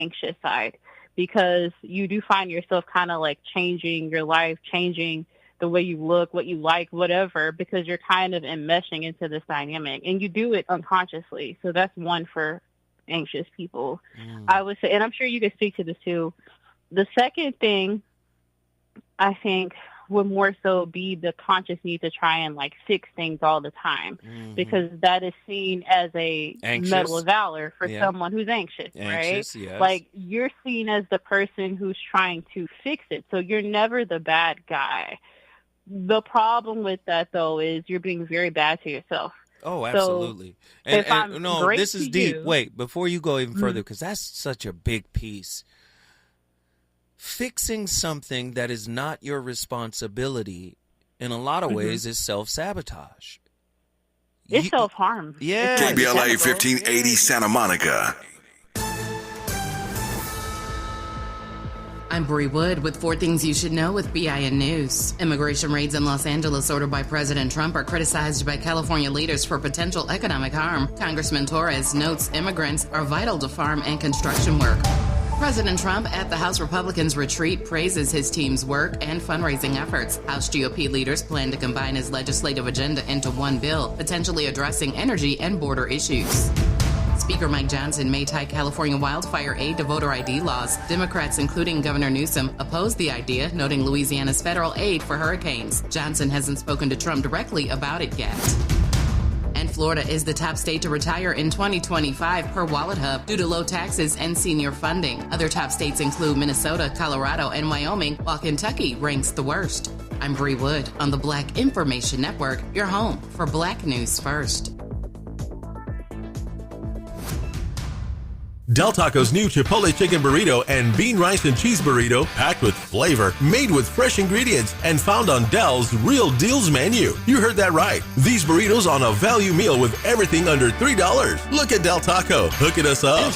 anxious side, because you do find yourself kind of like changing your life, changing the way you look, what you like, whatever, because you're kind of enmeshing into this dynamic, and you do it unconsciously. So that's one for anxious people, I would say. And I'm sure you could speak to this too. The second thing, I think, would more so be the conscious need to try and like fix things all the time, because that is seen as a medal of valor for someone who's anxious, right? Yes. Like, you're seen as the person who's trying to fix it. So you're never the bad guy. The problem with that, though, is you're being very bad to yourself. Oh, absolutely. So and no, this is deep. You, wait, before you go even further, because that's such a big piece. Fixing something that is not your responsibility in a lot of ways is self-sabotage. It's self-harm. Yeah. KBLA 1580 Santa Monica. I'm Bree Wood with 4 Things You Should Know with BIN News. Immigration raids in Los Angeles ordered by President Trump are criticized by California leaders for potential economic harm. Congressman Torres notes immigrants are vital to farm and construction work. President Trump at the House Republicans' retreat praises his team's work and fundraising efforts. House GOP leaders plan to combine his legislative agenda into one bill, potentially addressing energy and border issues. Speaker Mike Johnson may tie California wildfire aid to voter ID laws. Democrats, including Governor Newsom, oppose the idea, noting Louisiana's federal aid for hurricanes. Johnson hasn't spoken to Trump directly about it yet. And Florida is the top state to retire in 2025 per Wallet Hub due to low taxes and senior funding. Other top states include Minnesota, Colorado, and Wyoming, while Kentucky ranks the worst. I'm Bree Wood on the Black Information Network, your home for Black News First. Del Taco's new Chipotle Chicken Burrito and Bean Rice and Cheese Burrito, packed with flavor, made with fresh ingredients, and found on Del's Real Deals menu. You heard that right. These burritos on a value meal with everything under $3. Look at Del Taco, hooking us up.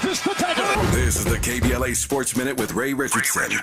This is the KBLA Sports Minute with Ray Richardson.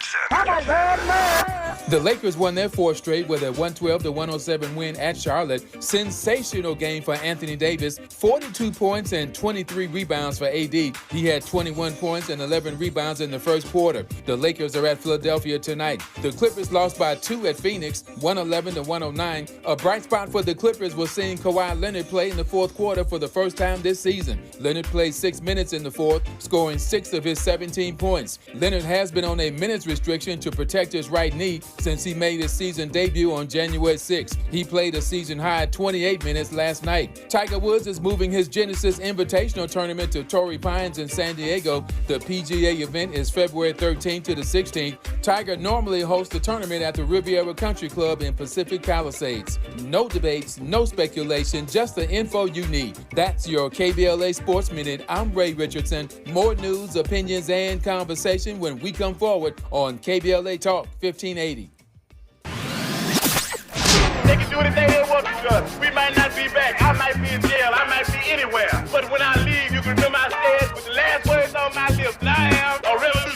The Lakers won their 4th straight with a 112-107 win at Charlotte. Sensational game for Anthony Davis, 42 points and 23 rebounds for AD. He had 21 points and 11 rebounds in the first quarter. The Lakers are at Philadelphia tonight. The Clippers lost by 2 at Phoenix, 111-109. A bright spot for the Clippers was seeing Kawhi Leonard play in the 4th quarter for the first time this season. Leonard played 6 minutes in the 4th, scoring 6 of his 17 points. Leonard has been on a minutes restriction to protect his right knee since he made his season debut on January 6th. He played a season-high 28 minutes last night. Tiger Woods is moving his Genesis Invitational Tournament to Torrey Pines in San Diego. The PGA event is February 13th to the 16th. Tiger normally hosts the tournament at the Riviera Country Club in Pacific Palisades. No debates, no speculation, just the info you need. That's your KBLA Sports Minute. I'm Ray Richardson. More news, opinions, and conversation when we come forward on KBLA Talk 1580. They can do anything they want to us. We might not be back. I might be in jail. I might be anywhere. But when I leave, you can remember I said with the last words on my lips, I am a revolutionary.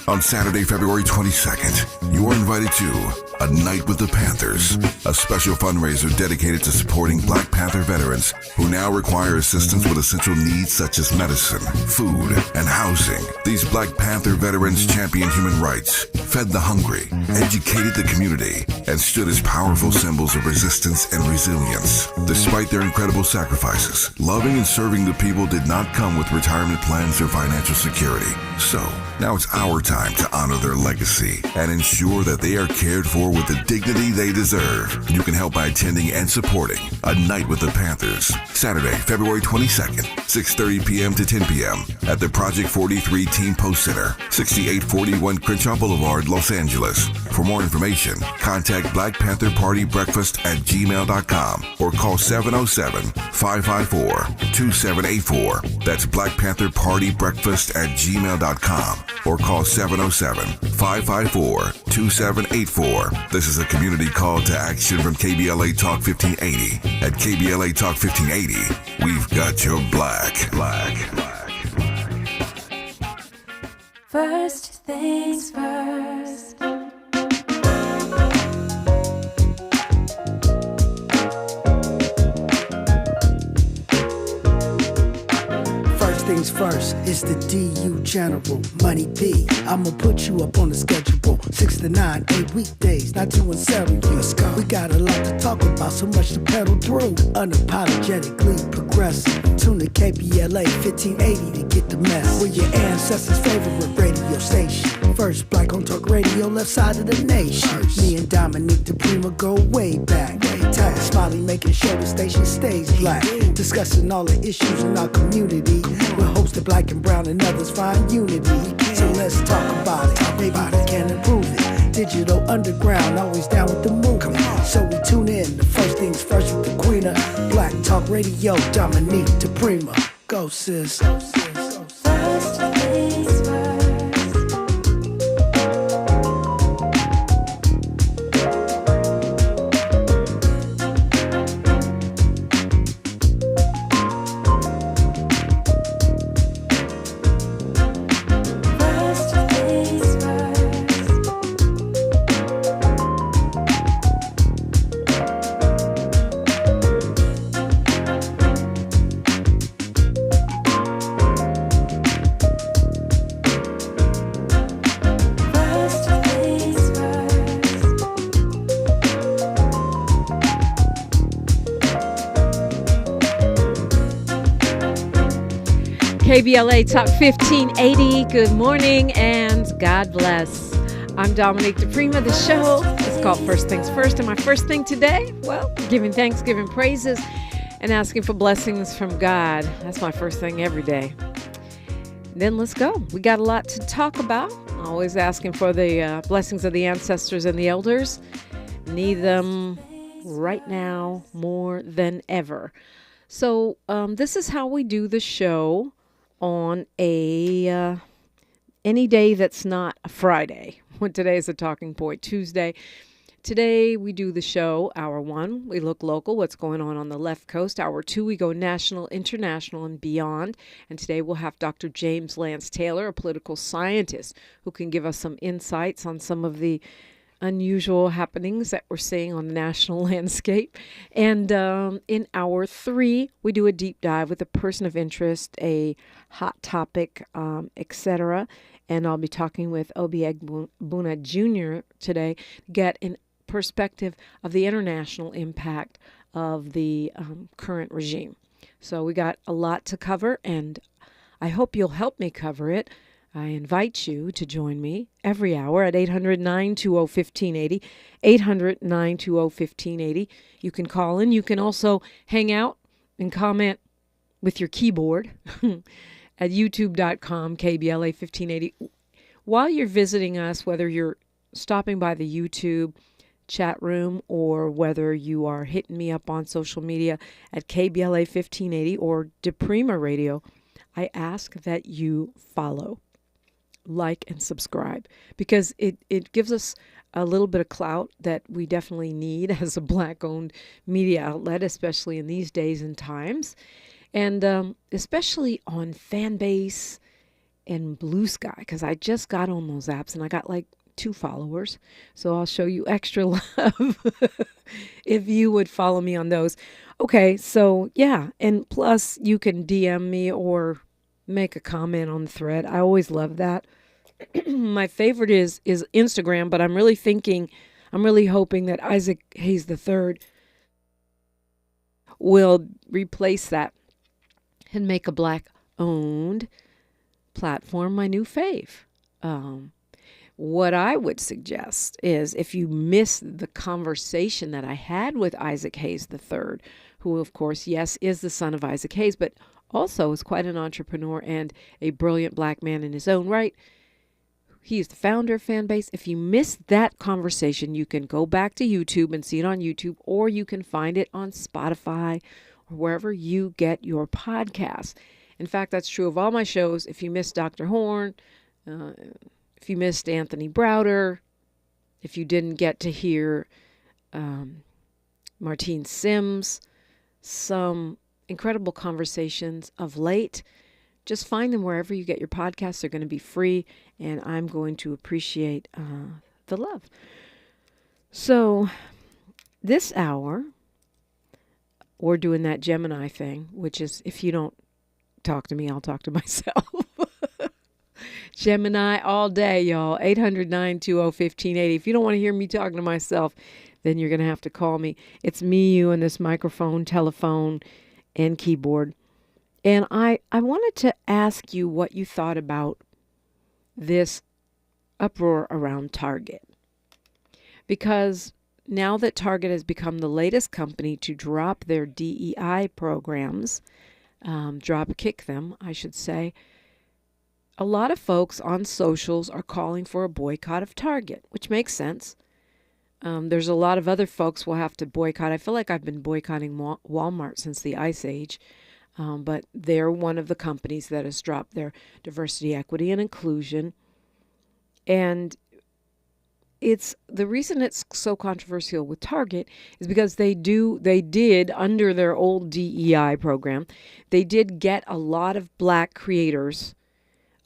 On Saturday, February 22nd, you are invited to A Night with the Panthers, a special fundraiser dedicated to supporting Black Panther veterans who now require assistance with essential needs such as medicine, food, and housing. These Black Panther veterans championed human rights, fed the hungry, educated the community, and stood as powerful symbols of resistance and resilience. Despite their incredible sacrifices, loving and serving the people did not come with retirement plans or financial security. So, now it's our time to honor their legacy and ensure that they are cared for with the dignity they deserve. You can help by attending and supporting A Night with the Panthers, Saturday, February 22nd, 6:30 p.m. to 10 p.m. at the Project 43 Team Post Center, 6841 Crenshaw Boulevard, Los Angeles. For more information, contact Black Panther Party Breakfast at gmail.com or call 707-554-2784. That's Black Panther Party Breakfast at gmail.com or call 707-554-2784. This is a community call to action from KBLA Talk 1580. At KBLA Talk 1580, we've got your black. First things first. first, it's the DU General, Money P. I'ma put you up on the schedule, 6 to 9, 8 weekdays, not too unsettling. Let's go. We got a lot to talk about, so much to pedal through. Unapologetically progressive. Tune to KBLA 1580 to get the mess. We're your ancestors' favorite radio station. First black on talk radio, left side of the nation. First. Me and Dominique DiPrima go way back. Tag Smiley making sure the station stays black. Discussing all the issues in our community. We're hosted black and brown and others find unity. So let's talk about it. Maybe we can improve it. Digital underground, always down with the movement. So we tune in. The first things first with the queen of Black Talk Radio, Dominique DiPrima. Go sis. First things first. KBLA Talk 1580. Good morning and God bless. I'm Dominique DiPrima. The show is called First Things First. And my first thing today, well, giving thanks, giving praises, and asking for blessings from God. That's my first thing every day. Then let's go. We got a lot to talk about. Always asking for the blessings of the ancestors and the elders. Need them right now more than ever. So this is how we do the show on a any day that's not a Friday. When today is a talking point, Tuesday. Today we do the show, hour one, we look local, what's going on the left coast. Hour two, we go national, international, and beyond. And today we'll have Dr. James Lance Taylor, a political scientist, who can give us some insights on some of the unusual happenings that we're seeing on the national landscape. And in hour three, we do a deep dive with a person of interest, a hot topic, etc. And I'll be talking with Obi Egbuna Jr. today to get a perspective of the international impact of the current regime. So we got a lot to cover, and I hope you'll help me cover it. I invite you to join me every hour at 800-920-1580, 800-920-1580. You can call in. You can also hang out and comment with your keyboard at youtube.com, KBLA 1580. While you're visiting us, whether you're stopping by the YouTube chat room or whether you are hitting me up on social media at KBLA 1580 or DiPrima Radio, I ask that you follow, like, and subscribe, because it gives us a little bit of clout that we definitely need as a Black-owned media outlet, especially in these days and times, and especially on Fanbase and Blue Sky, because I just got on those apps and I got like 2 followers, so I'll show you extra love if you would follow me on those. Okay, so yeah, and plus you can DM me or make a comment on the thread. I always love that. My favorite is Instagram, but I'm really hoping that Isaac Hayes III will replace that and make a Black-owned platform my new fave. What I would suggest is, if you missed the conversation that I had with Isaac Hayes III, who, of course, yes, is the son of Isaac Hayes, but also is quite an entrepreneur and a brilliant Black man in his own right. He is the founder of Fanbase. If you missed that conversation, you can go back to YouTube and see it on YouTube, or you can find it on Spotify or wherever you get your podcasts. In fact, that's true of all my shows. If you missed Dr. Horn, if you missed Anthony Browder, if you didn't get to hear Martine Sims, some incredible conversations of late, just find them wherever you get your podcasts. They're going to be free, and I'm going to appreciate the love. So this hour, we're doing that Gemini thing, which is, if you don't talk to me, I'll talk to myself. Gemini all day, y'all. 800-920-1580. If you don't want to hear me talking to myself, then you're going to have to call me. It's me, you, and this microphone, telephone, and keyboard. And I wanted to ask you what you thought about this uproar around Target. Because now that Target has become the latest company to drop their DEI programs, kick them, I should say, a lot of folks on socials are calling for a boycott of Target, which makes sense. There's a lot of other folks will have to boycott. I feel like I've been boycotting Walmart since the Ice Age, but they're one of the companies that has dropped their diversity, equity, and inclusion. And it's the reason it's so controversial with Target is because they did under their old DEI program, they did get a lot of black creators,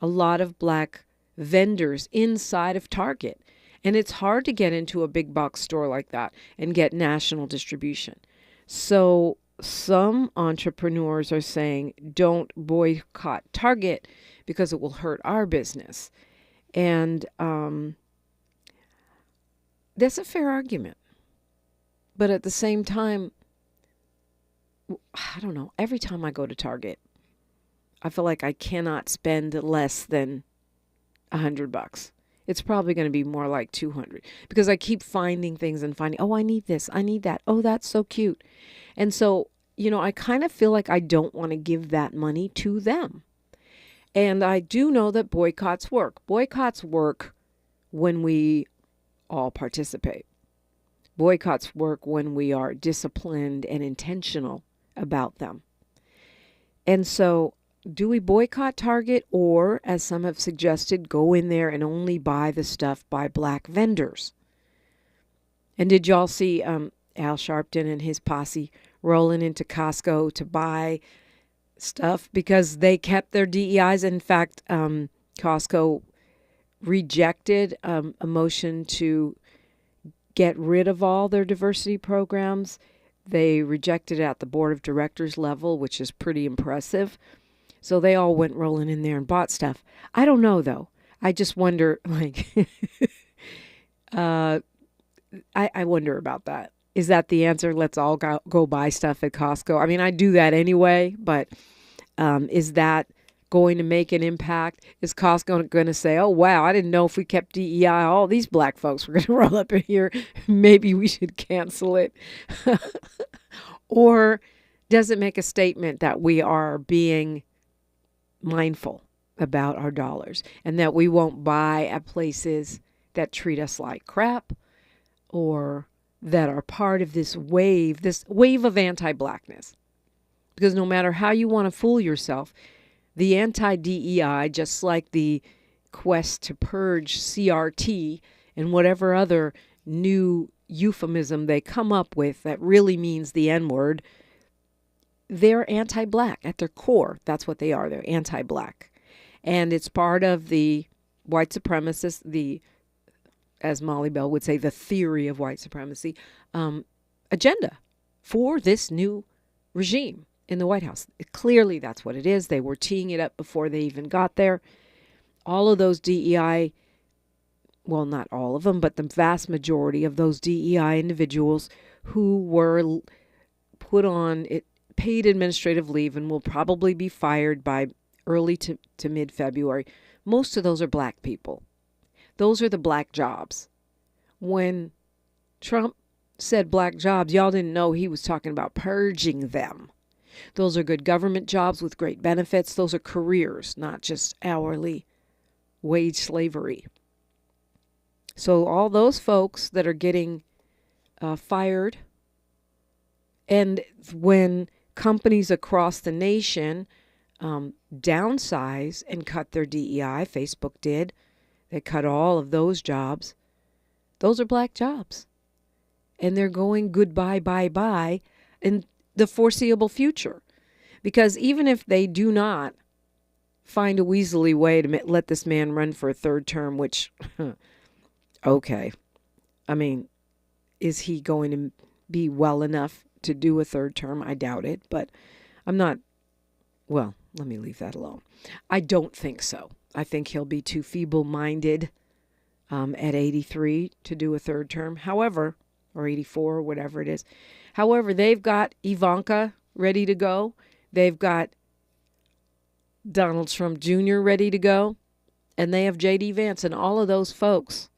a lot of black vendors inside of Target. And it's hard to get into a big box store like that and get national distribution. So some entrepreneurs are saying, don't boycott Target because it will hurt our business. And that's a fair argument. But at the same time, I don't know, every time I go to Target, I feel like I cannot spend less than $100. It's probably going to be more like 200 because I keep finding things and finding, oh, I need this, I need that. Oh, that's so cute. And so, I kind of feel like I don't want to give that money to them. And I do know that boycotts work. Boycotts work when we all participate. Boycotts work when we are disciplined and intentional about them. And so, do we boycott Target or, as some have suggested, go in there and only buy the stuff by black vendors? And did y'all see Al Sharpton and his posse rolling into Costco to buy stuff because they kept their DEIs? In fact, Costco rejected a motion to get rid of all their diversity programs. They rejected it at the board of directors level, which is pretty impressive. So they all went rolling in there and bought stuff. I don't know, though. I just wonder, I wonder about that. Is that the answer? Let's all go buy stuff at Costco. I mean, I do that anyway, but is that going to make an impact? Is Costco going to say, oh, wow, I didn't know if we kept DEI, all these black folks were going to roll up in here. Maybe we should cancel it. Or does it make a statement that we are being mindful about our dollars and that we won't buy at places that treat us like crap or that are part of this wave of anti-blackness? Because no matter how you want to fool yourself, the anti-DEI, just like the quest to purge CRT and whatever other new euphemism they come up with that really means the N-word, they're anti-black at their core. That's what they are. They're anti-black. And it's part of the white supremacist, as Molly Bell would say, the theory of white supremacy agenda for this new regime in the White House. Clearly, that's what it is. They were teeing it up before they even got there. All of those DEI, well, not all of them, but the vast majority of those DEI individuals who were put on paid administrative leave and will probably be fired by early to mid-February. Most of those are black people. Those are the black jobs. When Trump said black jobs, y'all didn't know he was talking about purging them. Those are good government jobs with great benefits. Those are careers, not just hourly wage slavery. So all those folks that are getting fired, and when companies across the nation downsize and cut their DEI, Facebook did, they cut all of those jobs. Those are black jobs. And they're going goodbye, bye-bye in the foreseeable future. Because even if they do not find a weaselly way to let this man run for a third term, which, okay. I mean, is he going to be well enough to do a third term? I doubt it. But I'm not, well, let me leave that alone. I don't think so. I think he'll be too feeble-minded at 83 to do a third term. However, or 84 or whatever it is. However, they've got Ivanka ready to go. They've got Donald Trump Jr. ready to go. And they have J.D. Vance, and all of those folks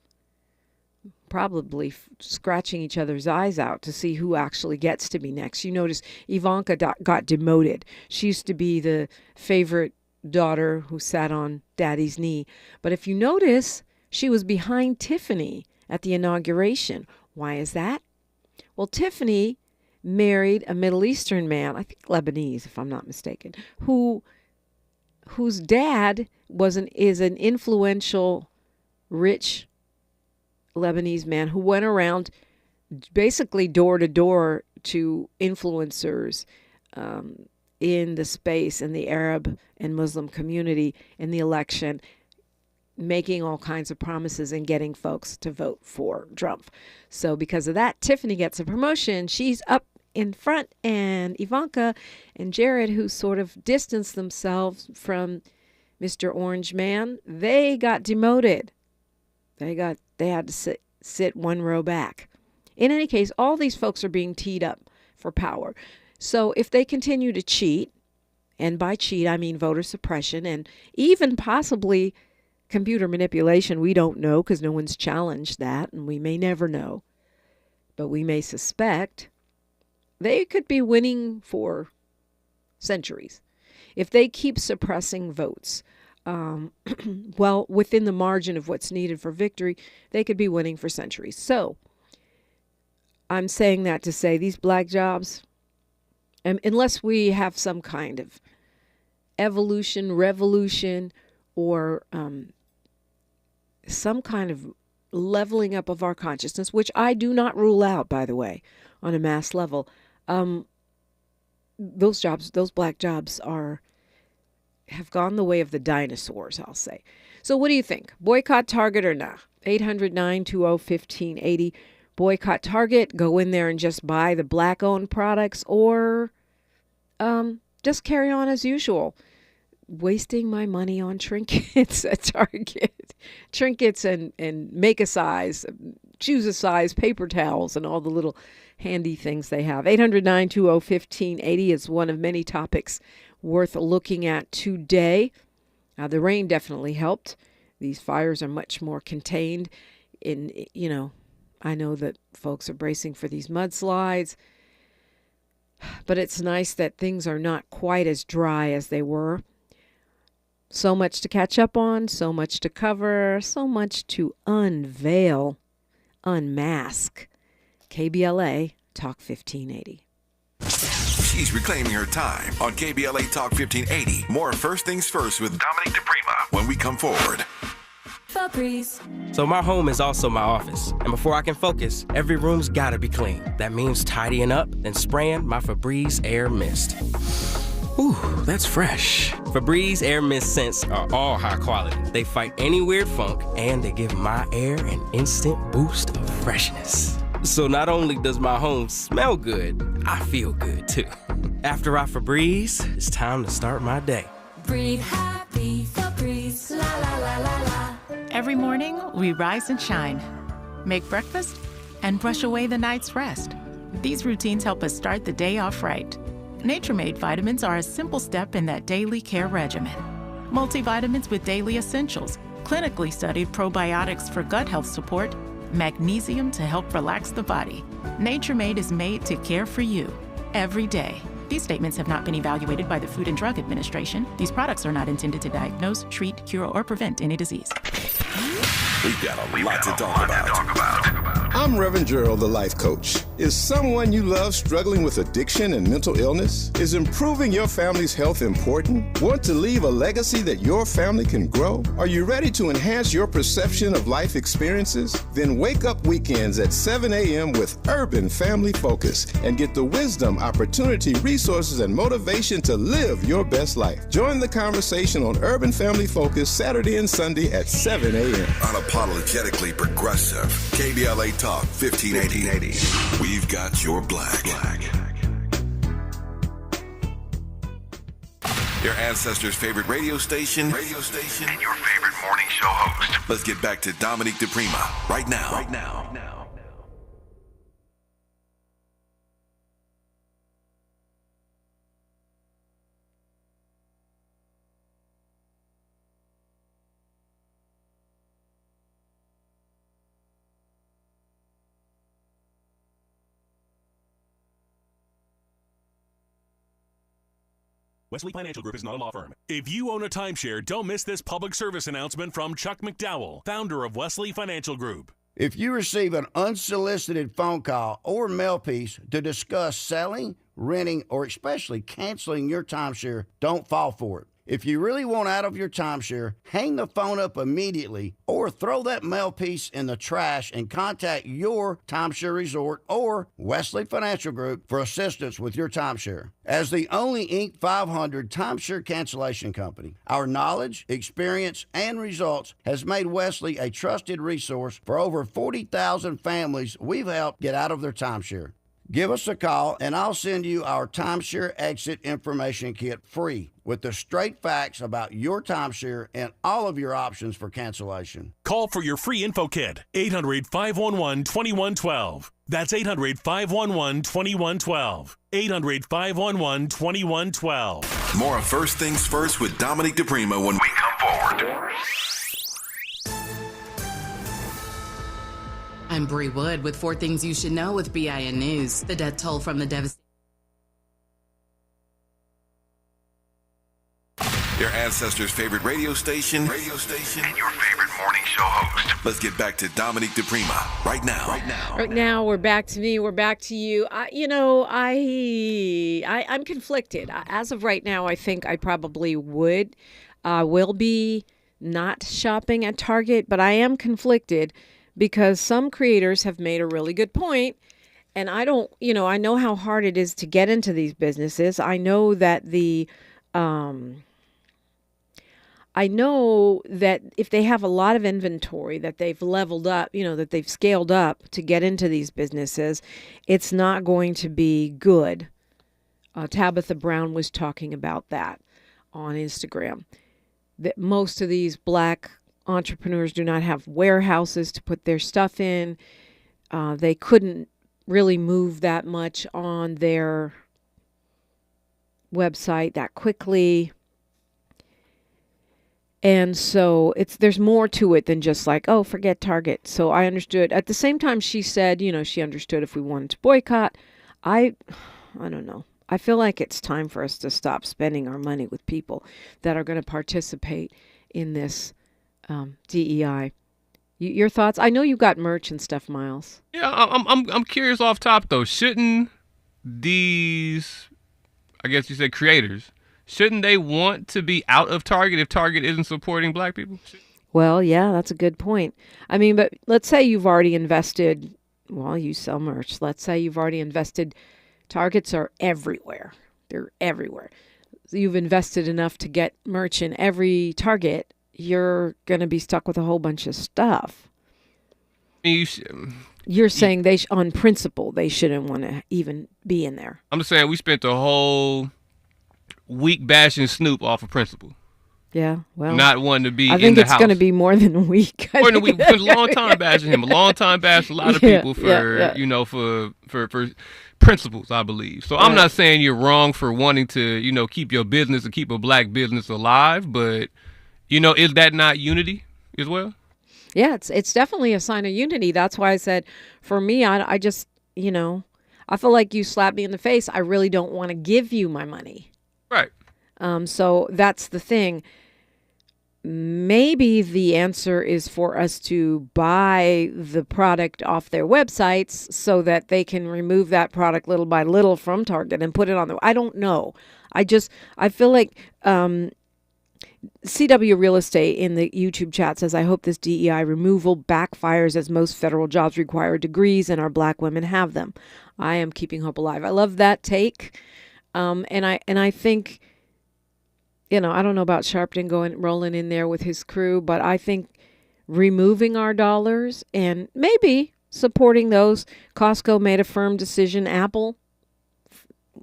probably scratching each other's eyes out to see who actually gets to be next. You notice Ivanka got demoted. She used to be the favorite daughter who sat on daddy's knee. But if you notice, she was behind Tiffany at the inauguration. Why is that? Well, Tiffany married a Middle Eastern man, I think Lebanese, if I'm not mistaken, whose dad is an influential, rich Lebanese man who went around basically door to door to influencers in the space in the Arab and Muslim community in the election, making all kinds of promises and getting folks to vote for Trump. So because of that, Tiffany gets a promotion. She's up in front, and Ivanka and Jared, who sort of distanced themselves from Mr. Orange Man, they got demoted. They had to sit one row back. In any case, all these folks are being teed up for power. So if they continue to cheat, and by cheat I mean voter suppression and even possibly computer manipulation, we don't know because no one's challenged that, and we may never know, but we may suspect they could be winning for centuries. If they keep suppressing votes, well, within the margin of what's needed for victory, they could be winning for centuries. So I'm saying that to say these black jobs, unless we have some kind of evolution, revolution, or some kind of leveling up of our consciousness, which I do not rule out, by the way, on a mass level, those black jobs have gone the way of the dinosaurs, I'll say. So what do you think? Boycott Target or not? 800-920-1580. Boycott Target, go in there and just buy the black-owned products, or just carry on as usual. Wasting my money on trinkets at Target. Trinkets and make a size, choose a size, paper towels, and all the little handy things they have. 800-920-1580 is one of many topics worth looking at today. The rain definitely helped. These fires are much more contained. I know that folks are bracing for these mudslides, but it's nice that things are not quite as dry as they were. So much to catch up on, so much to cover, so much to unveil, unmask. KBLA Talk 1580. She's reclaiming her time on KBLA Talk 1580. More First Things First with Dominique DiPrima when we come forward. Febreze. So my home is also my office. And before I can focus, every room's gotta be clean. That means tidying up and spraying my Febreze Air Mist. Ooh, that's fresh. Febreze Air Mist scents are all high quality. They fight any weird funk, and they give my air an instant boost of freshness. So not only does my home smell good, I feel good too. After I Febreze, it's time to start my day. Breathe happy, Febreze, la la la la la. Every morning, we rise and shine, make breakfast, and brush away the night's rest. These routines help us start the day off right. Nature-Made vitamins are a simple step in that daily care regimen. Multivitamins with daily essentials, clinically studied probiotics for gut health support, magnesium to help relax the body. Nature-Made is made to care for you every day. These statements have not been evaluated by the Food and Drug Administration. These products are not intended to diagnose, treat, cure, or prevent any disease. We've got a lot to talk about. I'm Reverend Gerald, the life coach. Is someone you love struggling with addiction and mental illness? Is improving your family's health important? Want to leave a legacy that your family can grow? Are you ready to enhance your perception of life experiences? Then wake up weekends at 7 a.m. with Urban Family Focus and get the wisdom, opportunity, resources, and motivation to live your best life. Join the conversation on Urban Family Focus Saturday and Sunday at 7 a.m. Unapologetically progressive. KBLA Talk 1580. We've got your black. Your ancestors' favorite radio station, and your favorite morning show host. Let's get back to Dominique DiPrima right now. Wesley Financial Group is not a law firm. If you own a timeshare, don't miss this public service announcement from Chuck McDowell, founder of Wesley Financial Group. If you receive an unsolicited phone call or mail piece to discuss selling, renting, or especially canceling your timeshare, don't fall for it. If you really want out of your timeshare, hang the phone up immediately or throw that mail piece in the trash and contact your timeshare resort or Wesley Financial Group for assistance with your timeshare. As the only Inc. 500 timeshare cancellation company, our knowledge, experience, and results has made Wesley a trusted resource for over 40,000 families we've helped get out of their timeshare. Give us a call, and I'll send you our timeshare exit information kit free with the straight facts about your timeshare and all of your options for cancellation. Call for your free info kit, 800-511-2112. That's 800-511-2112. 800-511-2112. More of First Things First with Dominique DiPrima when we come forward. I'm Bree Wood with 4 Things You Should Know with BIN News. The death toll from the devastating. Your ancestors' favorite radio station, and your favorite morning show host. Let's get back to Dominique DiPrima right now. Right now, we're back to me. We're back to you. I'm conflicted. As of right now, I think I probably will be not shopping at Target, but I am conflicted because some creators have made a really good point. And I know how hard it is to get into these businesses. I know that if they have a lot of inventory that they've leveled up, that they've scaled up to get into these businesses, it's not going to be good. Tabitha Brown was talking about that on Instagram. That most of these Black entrepreneurs do not have warehouses to put their stuff in. They couldn't really move that much on their website that quickly. And so there's more to it than just like, oh, forget Target. So I understood. At the same time, she said, she understood if we wanted to boycott. I don't know. I feel like it's time for us to stop spending our money with people that are going to participate in this DEI. Your thoughts? I know you got merch and stuff, Miles. Yeah, I'm curious off top though. Shouldn't these, I guess you said creators, shouldn't they want to be out of Target if Target isn't supporting Black people? Well, yeah, that's a good point. I mean, but let's say you've already invested. Well, you sell merch. Let's say you've already invested. Targets are everywhere. They're everywhere. So you've invested enough to get merch in every Target. You're going to be stuck with a whole bunch of stuff. You're saying on principle, they shouldn't want to even be in there. I'm just saying we spent the whole week bashing Snoop off of principle. Yeah, well. Not wanting to be in the house. I think it's going to be more than a week. More than a week. We spent a long time bashing him. A long time bashing a lot of people for principles, I believe. So I'm not saying you're wrong for wanting to, keep your business and keep a Black business alive, but is that not unity as well? Yeah, it's definitely a sign of unity. That's why I said, for me, I just, I feel like you slapped me in the face. I really don't want to give you my money. Right. So that's the thing. Maybe the answer is for us to buy the product off their websites so that they can remove that product little by little from Target and put it on I don't know. I feel like CW Real Estate in the YouTube chat says, I hope this DEI removal backfires as most federal jobs require degrees and our Black women have them. I am keeping hope alive. I love that take. And I think, I don't know about Sharpton rolling in there with his crew, but I think removing our dollars and maybe supporting those. Costco made a firm decision. Apple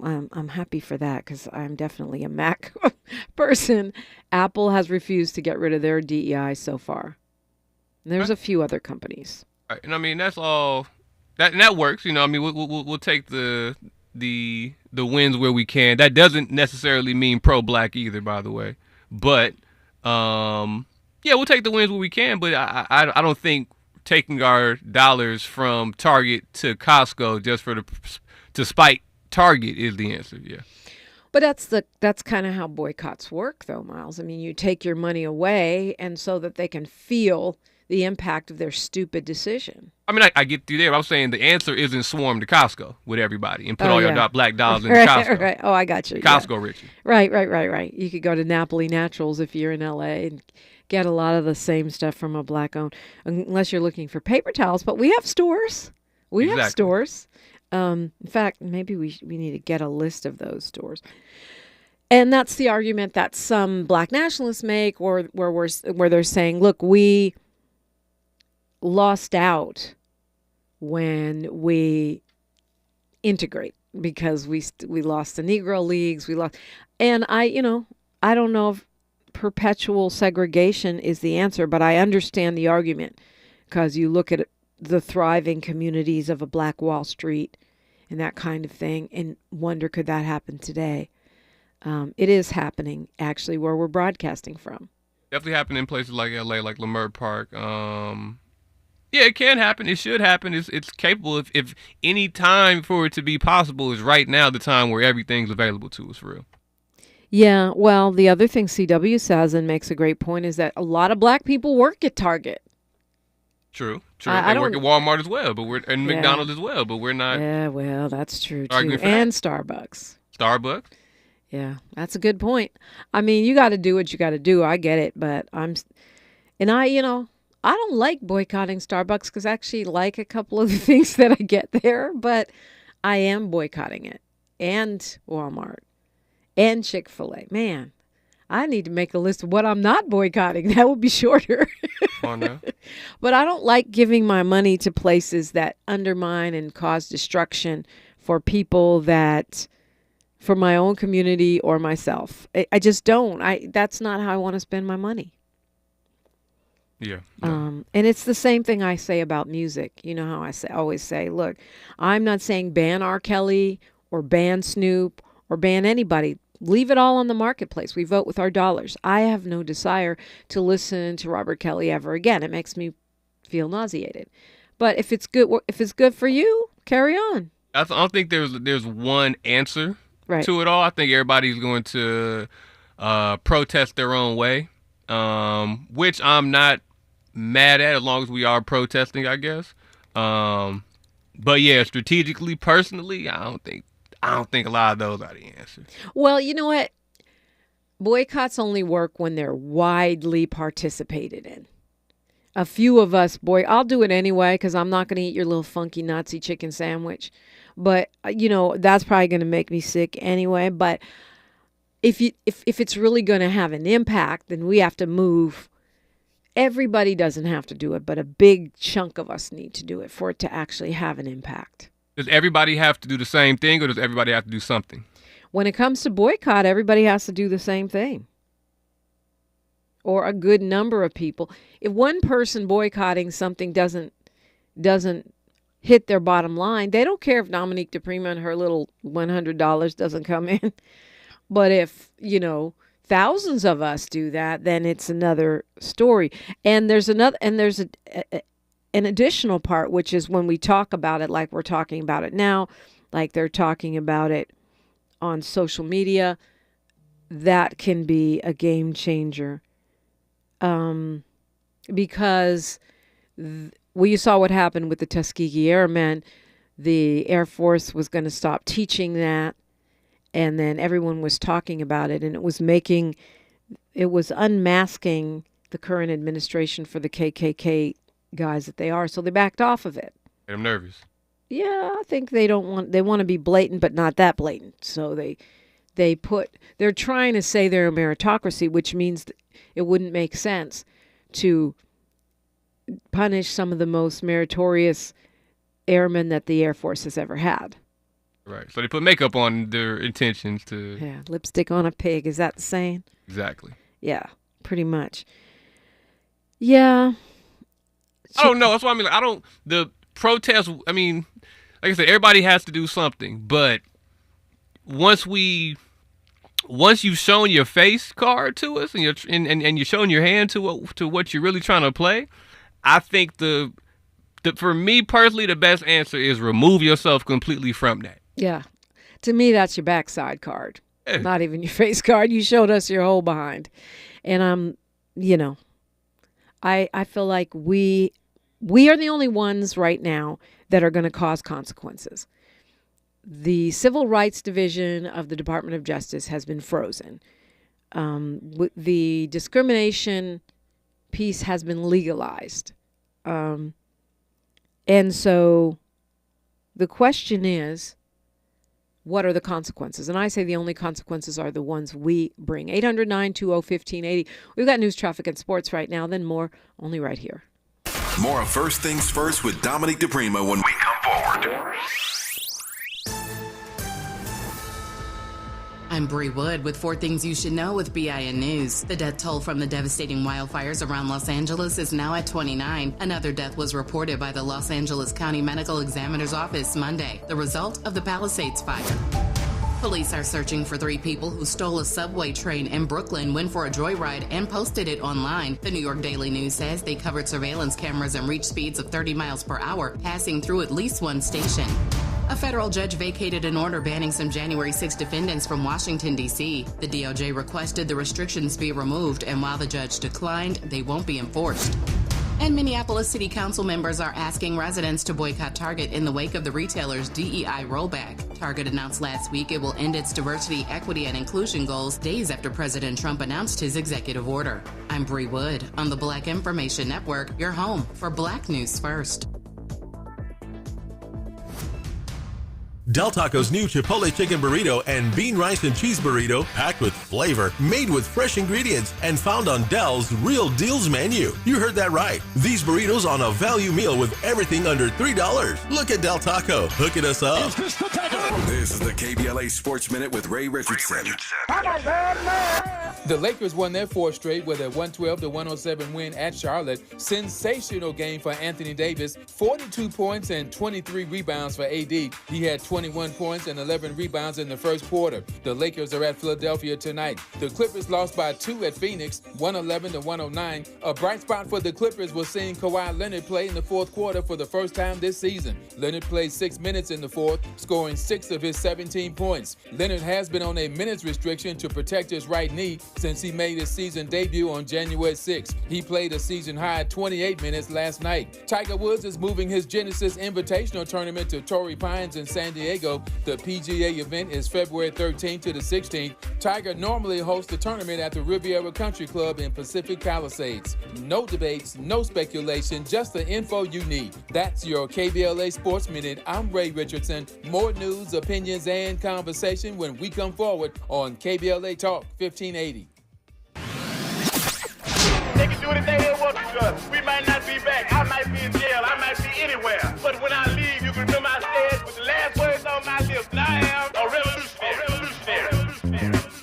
I'm happy for that because I'm definitely a Mac person. Apple has refused to get rid of their DEI so far. There's a few other companies. Right. And I mean, that's all. That works. I mean, we'll take the wins where we can. That doesn't necessarily mean pro-black either, by the way. But yeah, we'll take the wins where we can. But I don't think taking our dollars from Target to Costco just to spite Target is the answer. Yeah. But that's kind of how boycotts work, though, Miles. I mean, you take your money away, and so that they can feel the impact of their stupid decision. I mean, I get you there. I'm saying the answer isn't swarm to Costco with everybody and put all your black dollars in Costco. Right. Oh, I got you. Costco, Richie. Right. You could go to Napoli Naturals if you're in L.A. and get a lot of the same stuff from a black-owned, unless you're looking for paper towels. But we have stores. Have stores. In fact, maybe we need to get a list of those stores. And that's the argument that some black nationalists make, or where they're saying, look, we lost out when we integrate because we lost the Negro Leagues. And I don't know if perpetual segregation is the answer, but I understand the argument because you look at the thriving communities of a Black Wall Street and that kind of thing and wonder, could that happen today? It is happening actually where we're broadcasting from. Definitely happening in places like LA, like Leimert Park. Yeah, it can happen. It should happen. It's capable. If any time for it to be possible is right now, the time where everything's available to us, for real. Yeah, well, the other thing CW says and makes a great point is that a lot of black people work at Target. True. They work at Walmart as well, and McDonald's as well, but we're not. Yeah, well, that's true too. And Starbucks. Starbucks. Yeah, that's a good point. I mean, you got to do what you got to do. I get it, but I don't like boycotting Starbucks because I actually like a couple of the things that I get there, but I am boycotting it. And Walmart. And Chick-fil-A. Man, I need to make a list of what I'm not boycotting. That would be shorter. Oh, no. But I don't like giving my money to places that undermine and cause destruction for people for my own community or myself. I just don't. That's not how I want to spend my money. Yeah. And it's the same thing I say about music. You know how I always say, look, I'm not saying ban R. Kelly or ban Snoop or ban anybody. Leave it all on the marketplace. We vote with our dollars. I have no desire to listen to Robert Kelly ever again. It makes me feel nauseated. But if it's good for you, carry on. I don't think there's one answer to it all. I think everybody's going to protest their own way, which I'm not mad at as long as we are protesting, I guess. But yeah, strategically, personally, I don't think a lot of those are the answer. Well, you know what? Boycotts only work when they're widely participated in. A few of us, I'll do it anyway because I'm not going to eat your little funky Nazi chicken sandwich. But, that's probably going to make me sick anyway. But if it's really going to have an impact, then we have to move. Everybody doesn't have to do it, but a big chunk of us need to do it for it to actually have an impact. Does everybody have to do the same thing, or does everybody have to do something? When it comes to boycott, everybody has to do the same thing. Or a good number of people. If one person boycotting something doesn't hit their bottom line, they don't care if Dominique DiPrima and her little $100 doesn't come in. But if, thousands of us do that, then it's another story. And there's an additional part, which is when we talk about it like we're talking about it now, like they're talking about it on social media, that can be a game changer. Because you saw what happened with the Tuskegee Airmen. The Air Force was going to stop teaching that. And then everyone was talking about it, and it was unmasking the current administration for the KKK guys that they are. So they backed off of it. I'm nervous. Yeah, I think they want to be blatant, but not that blatant. So they're trying to say they're a meritocracy, which means it wouldn't make sense to punish some of the most meritorious airmen that the Air Force has ever had. Right. So they put makeup on their intentions to. Yeah, lipstick on a pig. Is that the saying? Exactly. Yeah, pretty much. Yeah. I don't know. That's what I mean. Like, the protests, I mean, like I said, everybody has to do something. But once you've shown your face card to us and you're showing your hand to what you're really trying to play, I think for me personally, the best answer is remove yourself completely from that. Yeah. To me, that's your backside card. Yeah. Not even your face card. You showed us your whole behind. And I feel like we are the only ones right now that are going to cause consequences. The Civil Rights Division of the Department of Justice has been frozen. The discrimination piece has been legalized. And so the question is, what are the consequences? And I say the only consequences are the ones we bring. 800-920-1580. We've got news, traffic, and sports right now, then more, only right here. More of First Things First with Dominique DiPrima when we come forward. I'm Bree Wood with 4 Things You Should Know with BIN News. The death toll from the devastating wildfires around Los Angeles is now at 29. Another death was reported by the Los Angeles County Medical Examiner's Office Monday, the result of the Palisades fire. Police are searching for 3 people who stole a subway train in Brooklyn, went for a joyride, and posted it online. The New York Daily News says they covered surveillance cameras and reached speeds of 30 miles per hour, passing through at least one station. A federal judge vacated an order banning some January 6 defendants from Washington, D.C. The DOJ requested the restrictions be removed, and while the judge declined, they won't be enforced. And Minneapolis City Council members are asking residents to boycott Target in the wake of the retailer's DEI rollback. Target announced last week it will end its diversity, equity, and inclusion goals days after President Trump announced his executive order. I'm Bree Wood on the Black Information Network, your home for Black News First. Del Taco's new Chipotle chicken burrito and bean rice and cheese burrito, packed with flavor, made with fresh ingredients, and found on Del's Real Deals menu. You heard that right. These burritos on a value meal with everything under $3. Look at Del Taco, hooking us up. This is the KBLA Sports Minute with Ray Richardson. The Lakers won their 4th straight with a 112-107 win at Charlotte. Sensational game for Anthony Davis. 42 points and 23 rebounds for AD. He had 21 points and 11 rebounds in the first quarter. The Lakers are at Philadelphia tonight. The Clippers lost by 2 at Phoenix, 111-109. A bright spot for the Clippers was seeing Kawhi Leonard play in the 4th quarter for the first time this season. Leonard played 6 minutes in the 4th, scoring 6 of his 17 points. Leonard has been on a minutes restriction to protect his right knee since he made his season debut on January 6th. He played a season-high 28 minutes last night. Tiger Woods is moving his Genesis Invitational Tournament to Torrey Pines in San Diego. The PGA event is February 13th to the 16th. Tiger normally hosts the tournament at the Riviera Country Club in Pacific Palisades. No debates, no speculation, just the info you need. That's your KBLA Sports Minute. I'm Ray Richardson. More news, opinions, and conversation when we come forward on KBLA Talk 1580. They can do anything they want to us. We might not be back. I might be in jail. I might be anywhere. But when I leave, you can remember I said with the last words on my lips, I am a revolutionary.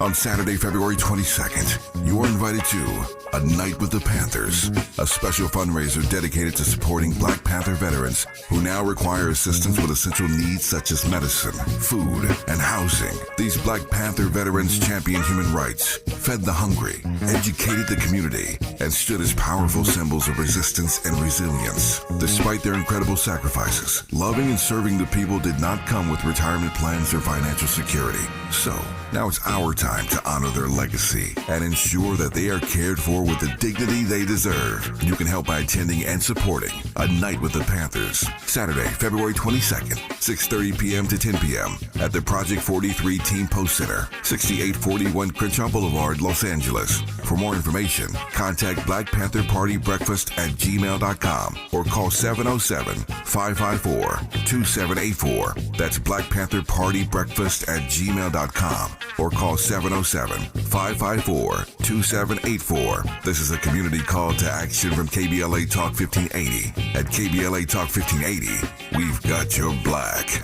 On Saturday, February 22nd, you are invited to A Night with the Panthers, a special fundraiser dedicated to supporting Black Panther veterans who now require assistance with essential needs such as medicine, food, and housing. These Black Panther veterans championed human rights, fed the hungry, educated the community, and stood as powerful symbols of resistance and resilience. Despite their incredible sacrifices, loving and serving the people did not come with retirement plans or financial security. So, now it's our time to honor their legacy and ensure that they are cared for with the dignity they deserve. You can help by attending and supporting A Night with the Panthers, Saturday, February 22nd, 6:30 p.m. to 10 p.m. at the Project 43 Team Post Center, 6841 Crenshaw Boulevard, Los Angeles. For more information, contact Black Panther Party Breakfast at gmail.com or call 707-554-2784. That's Black Panther Party Breakfast at gmail.com or call 707-554-2784. This is a community call to action from KBLA Talk 1580. At KBLA Talk 1580, we've got your black.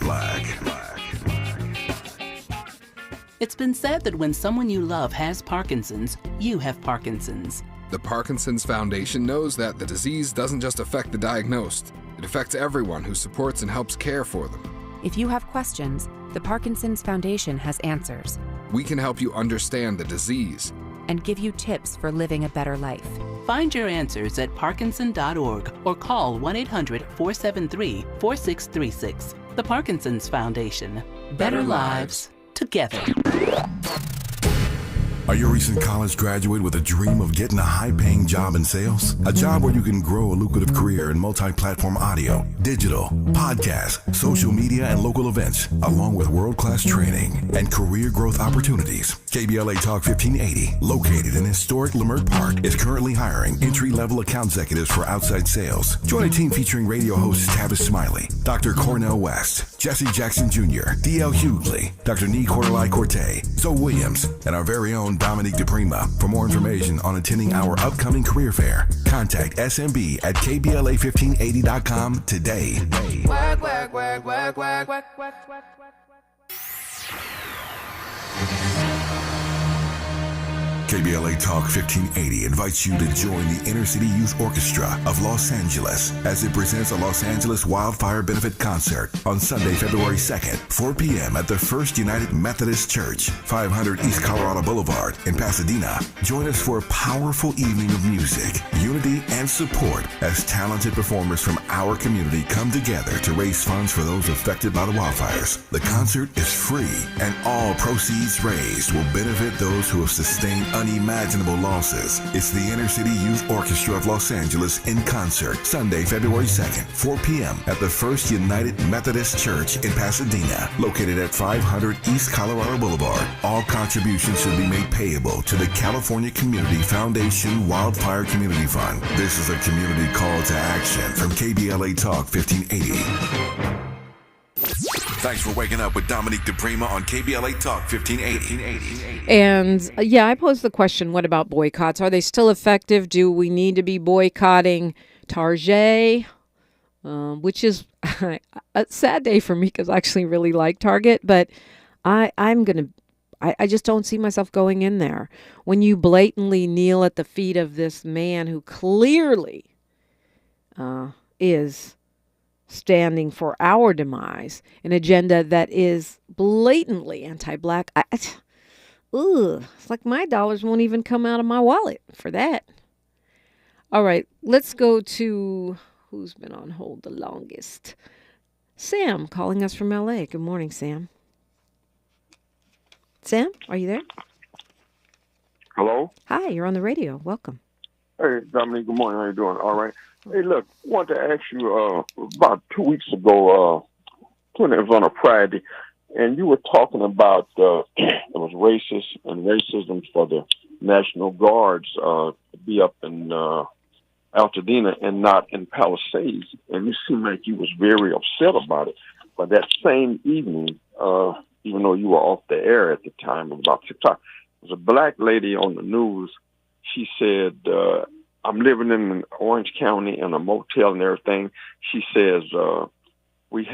It's been said that when someone you love has Parkinson's, you have Parkinson's. The Parkinson's Foundation knows that the disease doesn't just affect the diagnosed. It affects everyone who supports and helps care for them. If you have questions, the Parkinson's Foundation has answers. We can help you understand the disease and give you tips for living a better life. Find your answers at parkinson.org or call 1-800-473-4636. The Parkinson's Foundation. Better lives together. Are you a recent college graduate with a dream of getting a high-paying job in sales? A job where you can grow a lucrative career in multi-platform audio, digital, podcast, social media, and local events, along with world-class training and career growth opportunities. KBLA Talk 1580, located in historic Leimert Park, is currently hiring entry-level account executives for outside sales. Join a team featuring radio hosts Tavis Smiley, Dr. Cornell West, Jesse Jackson Jr., D.L. Hughley, Dr. Nee Cordelai Corte, Zoe Williams, and our very own Dominique DiPrima. For more information on attending our upcoming career fair, contact SMB at KBLA1580.com today. Work, work, work, work, work, work, work, work. KBLA Talk 1580 invites you to join the Inner City Youth Orchestra of Los Angeles as it presents a Los Angeles Wildfire Benefit Concert on Sunday, February 2nd, 4 p.m. at the First United Methodist Church, 500 East Colorado Boulevard in Pasadena. Join us for a powerful evening of music, unity, and support as talented performers from our community come together to raise funds for those affected by the wildfires. The concert is free, and all proceeds raised will benefit those who have sustained unimaginable losses. It's the Inner City Youth Orchestra of Los Angeles in concert, Sunday, February 2nd, 4 p.m. at the First United Methodist Church in Pasadena, located at 500 East Colorado Boulevard. All contributions should be made payable to the California Community Foundation Wildfire Community Fund. This is a community call to action from KBLA Talk 1580. Thanks for waking up with Dominique DiPrima on KBLA Talk 1580. And I posed the question, what about boycotts? Are they still effective? Do we need to be boycotting Target? Which is a sad day for me because I actually really like Target, but I just don't see myself going in there. When you blatantly kneel at the feet of this man who clearly is standing for our demise, an agenda that is blatantly anti-black. It's like my dollars won't even come out of my wallet for that. All right, let's go to who's been on hold the longest. Sam, calling us from LA. Good morning, Sam. Sam, are you there? Hello? Hi, you're on the radio. Welcome. Hey, Dominique, good morning. How you doing? All right. Hey, look, I wanted to ask you, about 2 weeks ago, when it was on a Friday, and you were talking about it was racist and racism for the National Guards to be up in Altadena and not in Palisades, and you seemed like you was very upset about it. But that same evening, even though you were off the air at the time, about 6 o'clock, there was a black lady on the news. She said, I'm living in Orange County in a motel and everything. She says, we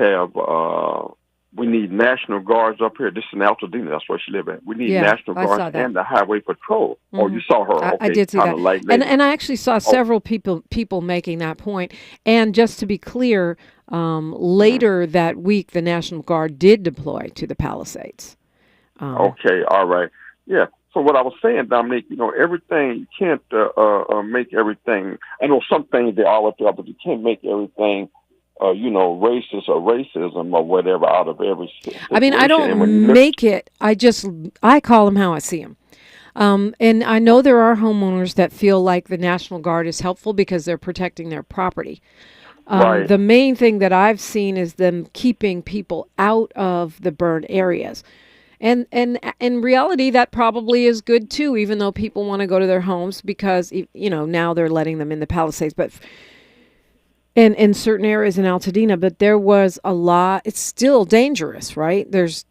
need National Guards up here. This is in Altadena. That's where she lives at. We need National Guards and the Highway Patrol. Mm-hmm. Oh, you saw her. Okay. I did see that. And I actually saw several people making that point. And just to be clear, later that week, the National Guard did deploy to the Palisades. Okay, all right. Yeah. So what I was saying, Dominique, everything, you can't make everything. I know some things they are up there, but you can't make everything, racist or racism or whatever out of every situation. I mean, I don't make it. I call them how I see them. And I know there are homeowners that feel like the National Guard is helpful because they're protecting their property. Right. The main thing that I've seen is them keeping people out of the burned areas. And in reality, that probably is good, too, even though people want to go to their homes because, now they're letting them in the Palisades. But in certain areas in Altadena, but there was a lot. It's still dangerous, right? There's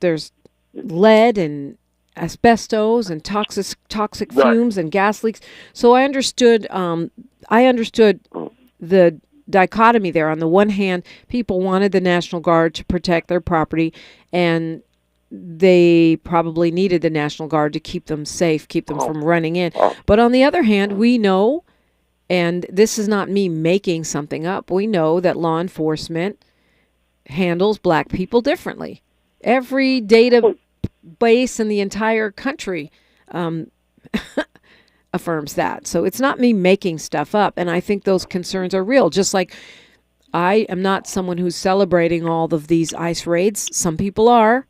lead and asbestos and toxic fumes and gas leaks. So I understood the dichotomy there. On the one hand, people wanted the National Guard to protect their property, and they probably needed the National Guard to keep them safe, keep them from running in. But on the other hand, we know, and this is not me making something up, we know that law enforcement handles black people differently. Every database in the entire country affirms that. So it's not me making stuff up. And I think those concerns are real. Just like I am not someone who's celebrating all of these ICE raids. Some people are.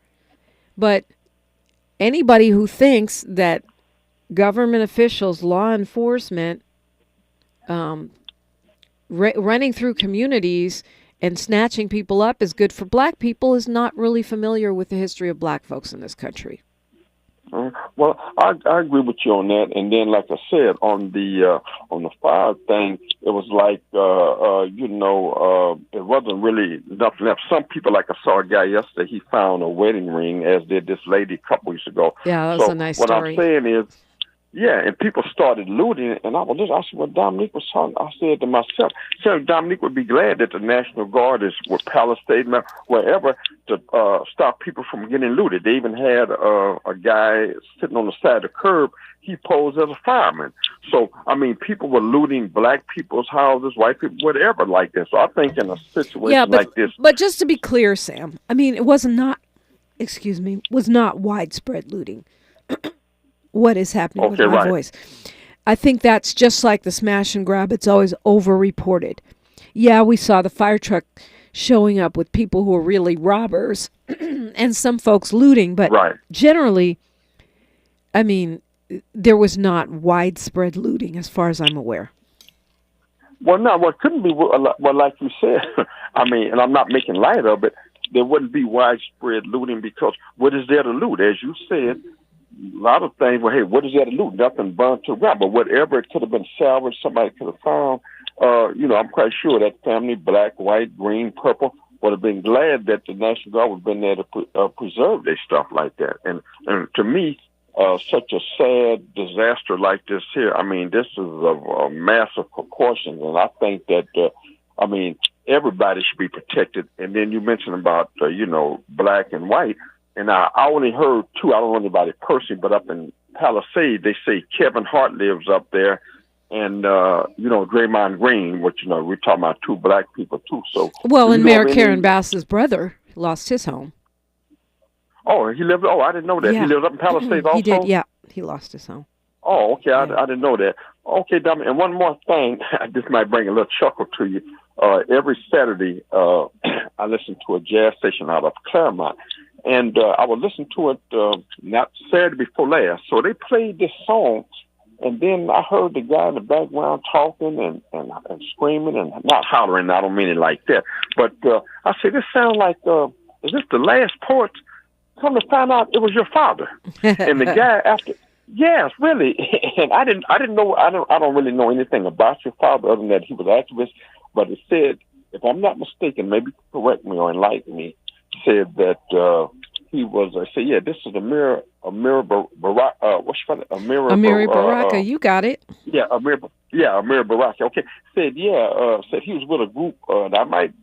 But anybody who thinks that government officials, law enforcement, running through communities and snatching people up is good for black people is not really familiar with the history of black folks in this country. Well, I agree with you on that. And then, like I said, on the fire thing, it was like it wasn't really nothing left. Some people, like I saw a guy yesterday, he found a wedding ring, as did this lady a couple weeks ago. Yeah, that was a nice story. What I'm saying is, yeah, and people started looting, and I said, what Dominique was talking, I said to myself, Dominique would be glad that the National Guard is with Palestine, wherever, to stop people from getting looted. They even had a guy sitting on the side of the curb. He posed as a fireman. So, I mean, people were looting black people's houses, white people, whatever like this. So I think in a situation like this. But just to be clear, Sam, I mean, it was not widespread looting. What is happening with my voice? I think that's just like the smash and grab. It's always over-reported. Yeah, we saw the fire truck showing up with people who are really robbers and some folks looting, but generally, I mean, there was not widespread looting as far as I'm aware. Well, no, what couldn't be, well, like you said, I mean, and I'm not making light of it, there wouldn't be widespread looting because what is there to loot? As you said, a lot of things, well, hey, what is there to loot? Nothing burned to ground, but whatever it could have been salvaged, somebody could have found, I'm quite sure that family, black, white, green, purple, would have been glad that the National Guard would have been there to preserve their stuff like that. And to me, such a sad disaster like this here, I mean, this is of massive proportions, and I think that, everybody should be protected. And then you mentioned about, black and white. And I only heard two. I don't know anybody personally, but up in Palisade, they say Kevin Hart lives up there, and Draymond Green, which we're talking about two black people too. So and Mayor Karen Bass's brother lost his home. Oh, he lived. Oh, I didn't know that. Yeah. He lives up in Palisade also. He did. Yeah, he lost his home. Oh, okay. I didn't know that. Okay, Dominic. And one more thing. This might bring a little chuckle to you. Every Saturday, I listen to a jazz station out of Claremont. And I would listen to it not Saturday before last. So they played this song, and then I heard the guy in the background talking and screaming and not hollering. I don't mean it like that. But I said, this sounds like, is this the last port? Come to find out it was your father. And the guy after, yes, really. And I didn't know, I don't really know anything about your father other than that he was an activist. But it said, if I'm not mistaken, maybe correct me or enlighten me, said that he was. I said, "Yeah, this is Amir Baraka. Amir Baraka. You got it. Yeah, Amir Baraka. Okay, said said he was with a group. And I might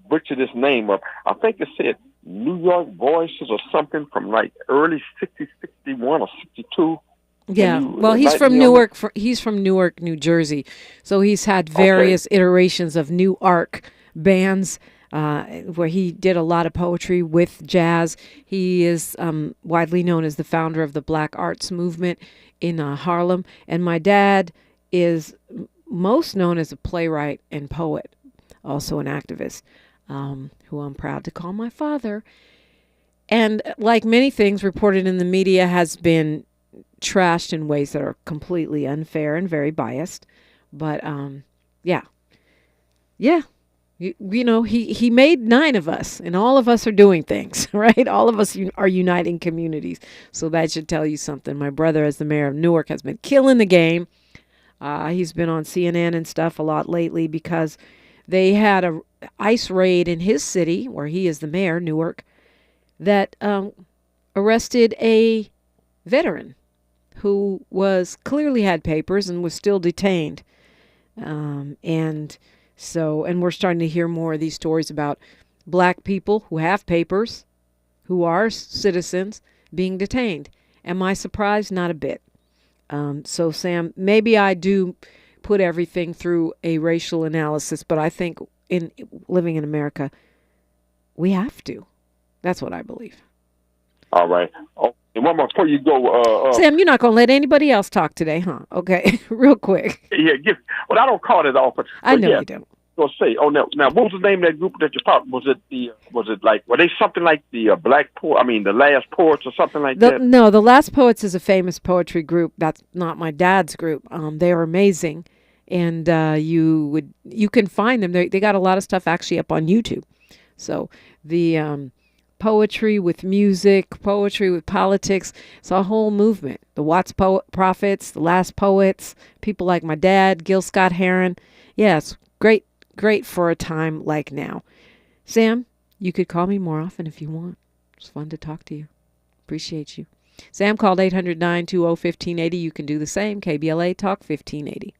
butcher this name up. I think it said New York Voices or something from like early 60, 61 or 62. Yeah, well, he's from Newark. He's from Newark, New Jersey. So he's had various iterations of New Arc bands. Where he did a lot of poetry with jazz. He is widely known as the founder of the Black Arts Movement in Harlem. And my dad is most known as a playwright and poet, also an activist, who I'm proud to call my father. And like many things reported in the media, has been trashed in ways that are completely unfair and very biased. But yeah. He made 9 of us, and all of us are doing things, right? All of us are uniting communities. So that should tell you something. My brother, as the mayor of Newark, has been killing the game. He's been on CNN and stuff a lot lately because they had a ICE raid in his city, where he is the mayor, Newark, that arrested a veteran who clearly had papers and was still detained. And we're starting to hear more of these stories about black people who have papers who are citizens being detained. Am I surprised? Not a bit. So, Sam, maybe I do put everything through a racial analysis, but I think in living in America, we have to. That's what I believe. All right. Oh, and one more before you go. Sam, you're not going to let anybody else talk today, huh? Okay, real quick. Yeah, well, I don't call it off. But I know yeah. you don't. Now, what was the name of that group that you talked? Was it like, were they something like the the Last Poets or something like that? No, the Last Poets is a famous poetry group. That's not my dad's group. They are amazing, and you can find them. They got a lot of stuff actually up on YouTube. So the poetry with music, poetry with politics, it's a whole movement. The Watts Prophets, the Last Poets, people like my dad, Gil Scott-Heron. Yes, great for a time like now. Sam, you could call me more often if you want. It's fun to talk to you. Appreciate you. Sam called 800-920-1580. You can do the same. KBLA Talk 1580.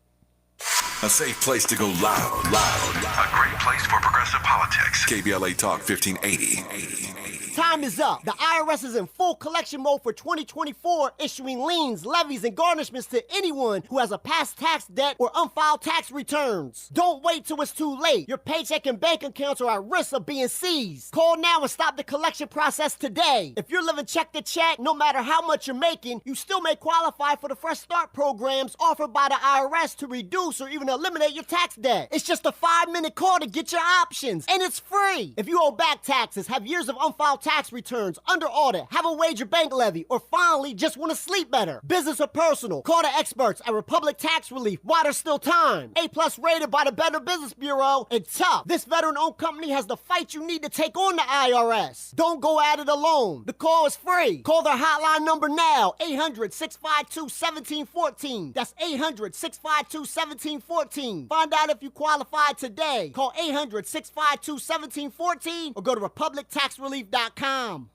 A safe place to go loud. A great place for progressive politics. KBLA Talk 1580. Time is up. The IRS is in full collection mode for 2024, issuing liens, levies, and garnishments to anyone who has a past tax debt or unfiled tax returns. Don't wait till it's too late. Your paycheck and bank accounts are at risk of being seized. Call now and stop the collection process today. If you're living check to check, no matter how much you're making, you still may qualify for the Fresh Start programs offered by the IRS to reduce or even eliminate your tax debt. It's just a 5-minute call to get your options, and it's free. If you owe back taxes, have years of unfiled tax returns, under audit, have a wage or bank levy, or finally just want to sleep better, business or personal, call the experts at Republic Tax Relief while there's still time. A+ rated by the Better Business Bureau, and tough. This veteran-owned company has the fight you need to take on the IRS. Don't go at it alone. The call is free. Call their hotline number now, 800-652-1714. That's 800-652-1714. Find out if you qualify today. Call 800-652-1714 or go to republictaxrelief.com.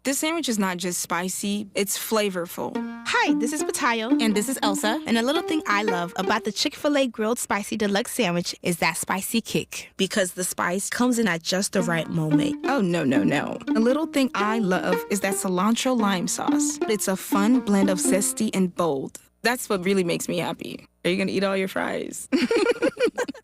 This sandwich is not just spicy, it's flavorful. Hi, this is Patayo. And this is Elsa. And a little thing I love about the Chick-fil-A Grilled Spicy Deluxe Sandwich is that spicy kick. Because the spice comes in at just the right moment. Oh, no. A little thing I love is that cilantro lime sauce. It's a fun blend of zesty and bold. That's what really makes me happy. Are you going to eat all your fries?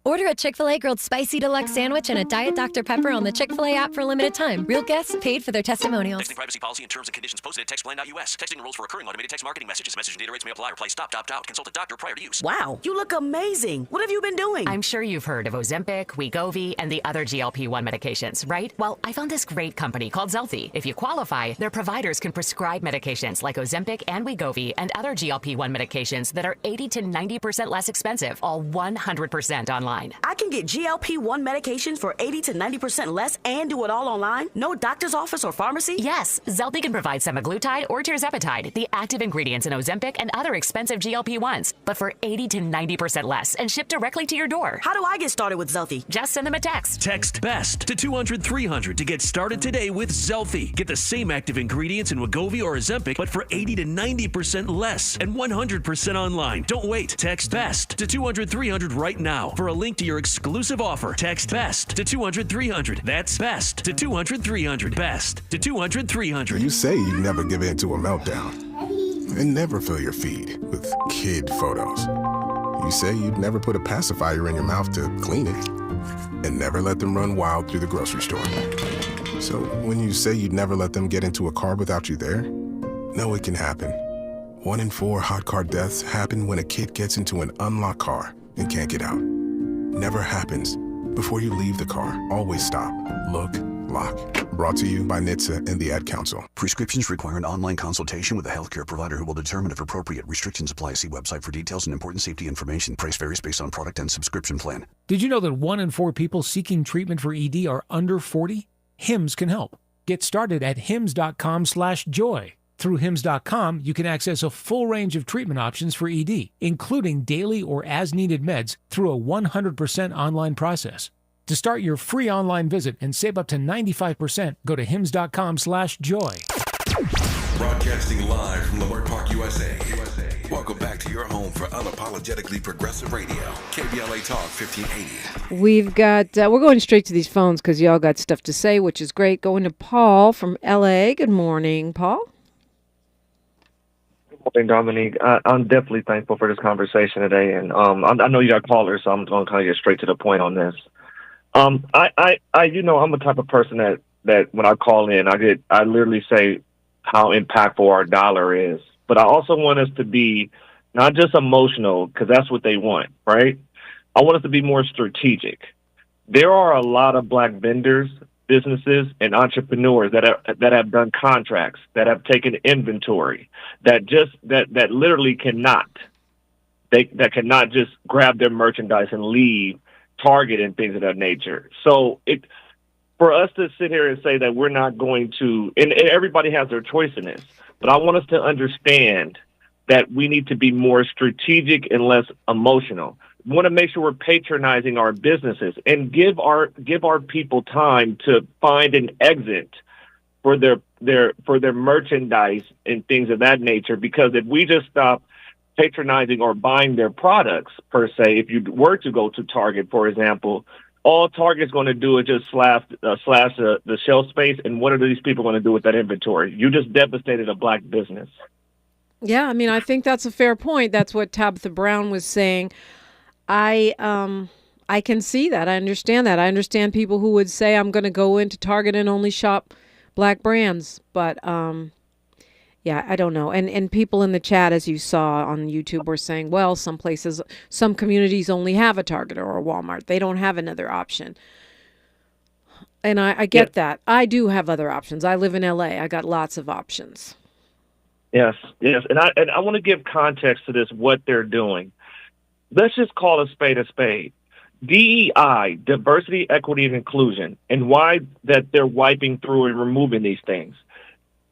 Order a Chick-fil-A Grilled Spicy Deluxe Sandwich and a Diet Dr. Pepper on the Chick-fil-A app for a limited time. Real guests paid for their testimonials. Texting privacy policy and terms and conditions posted at textplan.us. Texting rules for recurring automated text marketing messages. Message and data rates may apply. Reply stop, opt out. Consult a doctor prior to use. Wow, you look amazing. What have you been doing? I'm sure you've heard of Ozempic, Wegovy, and the other GLP-1 medications, right? Well, I found this great company called Zelfie. If you qualify, their providers can prescribe medications like Ozempic and Wegovy and other GLP-1 medications that are 80 to 90% less expensive, all 100% online. I can get GLP-1 medications for 80 to 90% less and do it all online? No doctor's office or pharmacy? Yes, Zelfie can provide semaglutide or tirzepatide, the active ingredients in Ozempic and other expensive GLP-1s, but for 80 to 90% less and shipped directly to your door. How do I get started with Zelfie? Just send them a text. Text BEST to 200-300 to get started today with Zelfie. Get the same active ingredients in Wegovy or Ozempic, but for 80 to 90% less and 100% online. Don't wait. Text BEST to 200-300 right now for a link to your exclusive offer. Text BEST to 200-300. That's BEST to 200-300. BEST to 200-300. You say you never give in to a meltdown and never fill your feed with kid photos. You say you'd never put a pacifier in your mouth to clean it and never let them run wild through the grocery store. So when you say you'd never let them get into a car without you there, no, it can happen. 1 in 4 hot car deaths happen when a kid gets into an unlocked car and can't get out. Never happens. Before you leave the car, always stop, look, lock. Brought to you by NHTSA and the Ad Council. Prescriptions require an online consultation with a healthcare provider who will determine if appropriate. Restrictions apply. See website for details and important safety information. Price varies based on product and subscription plan. Did you know that 1 in 4 people seeking treatment for ED are under 40? HIMS can help. Get started at hims.com/joy. Through hims.com, you can access a full range of treatment options for ED, including daily or as-needed meds through a 100% online process. To start your free online visit and save up to 95%, go to hims.com/joy. Broadcasting live from Leimert Park, USA. Welcome back to your home for unapologetically progressive radio, KBLA Talk 1580. We've got, we're going straight to these phones because y'all got stuff to say, which is great. Going to Paul from LA. Good morning, Paul. Good morning, Dominique. I'm definitely thankful for this conversation today. And I know you got callers, so I'm going to kind of get straight to the point on this. I'm a type of person that when I call in, I literally say how impactful our dollar is. But I also want us to be not just emotional, because that's what they want, right? I want us to be more strategic. There are a lot of black vendors, businesses, and entrepreneurs that have done contracts, that have taken inventory, that literally cannot just grab their merchandise and leave Target and things of that nature. So for us to sit here and say that we're not going to, and everybody has their choice in this, but I want us to understand that we need to be more strategic and less emotional. We want to make sure we're patronizing our businesses and give our people time to find an exit for their merchandise and things of that nature. Because if we just stop patronizing or buying their products per se, if you were to go to Target, for example, all Target's going to do is just slash the shelf space. And what are these people going to do with that inventory? You just devastated a black business. Yeah, I mean, I think that's a fair point. That's what Tabitha Brown was saying. I can see that. I understand that. I understand people who would say, I'm going to go into Target and only shop black brands. But yeah, I don't know. And people in the chat, as you saw on YouTube, were saying, well, some communities only have a Target or a Walmart. They don't have another option. And I get that. I do have other options. I live in LA. I got lots of options. Yes. And I want to give context to this, what they're doing. Let's just call a spade a spade. DEI, diversity, equity, and inclusion, and why that they're wiping through and removing these things.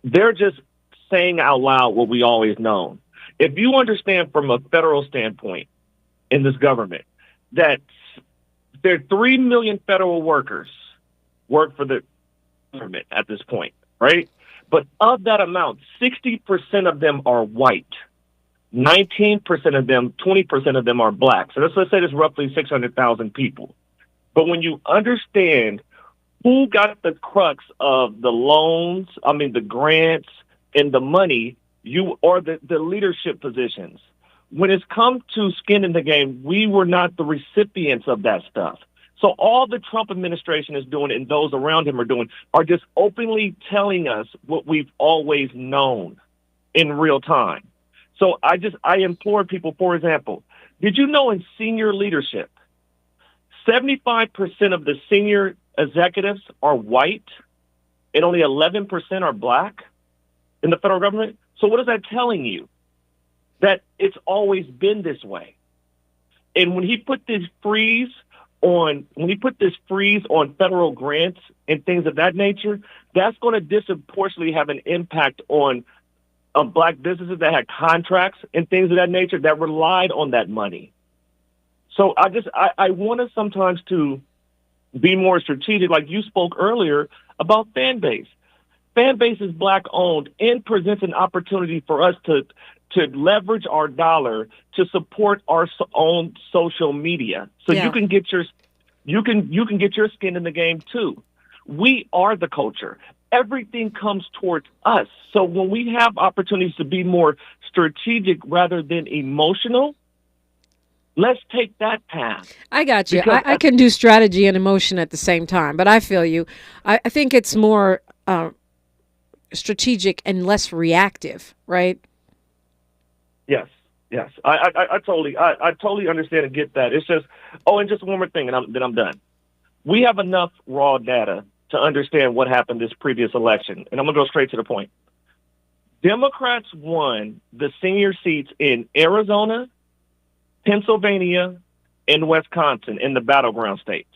They're just saying out loud what we always known. If you understand from a federal standpoint in this government that there are 3 million federal workers work for the government at this point, right? But of that amount, 60% of them are white. 19% of them, 20% of them are black. So let's say there's roughly 600,000 people. But when you understand who got the crux of the loans, the grants and the money, or the leadership positions, when it's come to skin in the game, we were not the recipients of that stuff. So all the Trump administration is doing and those around him are just openly telling us what we've always known in real time. So I implore people, for example, did you know in senior leadership, 75% of the senior executives are white and only 11% are black in the federal government? So what is that telling you? That it's always been this way. And when he put this freeze on federal grants and things of that nature, that's going to disproportionately have an impact on black businesses that had contracts and things of that nature that relied on that money. So I want us sometimes to be more strategic, like you spoke earlier about fan base. Fan base is black owned and presents an opportunity for us to leverage our dollar to support our own social media. So you can get your skin in the game too. We are the culture. Everything comes towards us. So when we have opportunities to be more strategic rather than emotional, let's take that path. I got you. I can do strategy and emotion at the same time, but I feel you. I think it's more strategic and less reactive, right? Yes. I totally understand and get that. It's just, and just one more thing, and then I'm done. We have enough raw data to understand what happened this previous election, and I'm going to go straight to the point. Democrats won the senior seats in Arizona, Pennsylvania, and Wisconsin in the battleground states.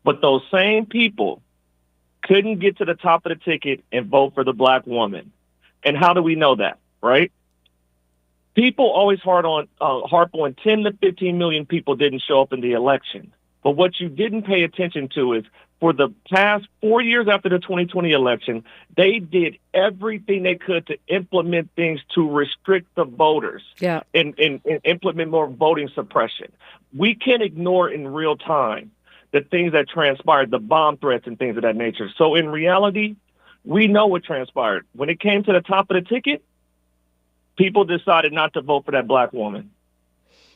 But those same people couldn't get to the top of the ticket and vote for the black woman. And how do we know that, right? People always harp on 10 to 15 million people didn't show up in the election. But what you didn't pay attention to is for the past 4 years after the 2020 election, they did everything they could to implement things to restrict the voters and implement more voting suppression. We can't ignore in real time the things that transpired, the bomb threats and things of that nature. So in reality, we know what transpired. When it came to the top of the ticket, people decided not to vote for that black woman.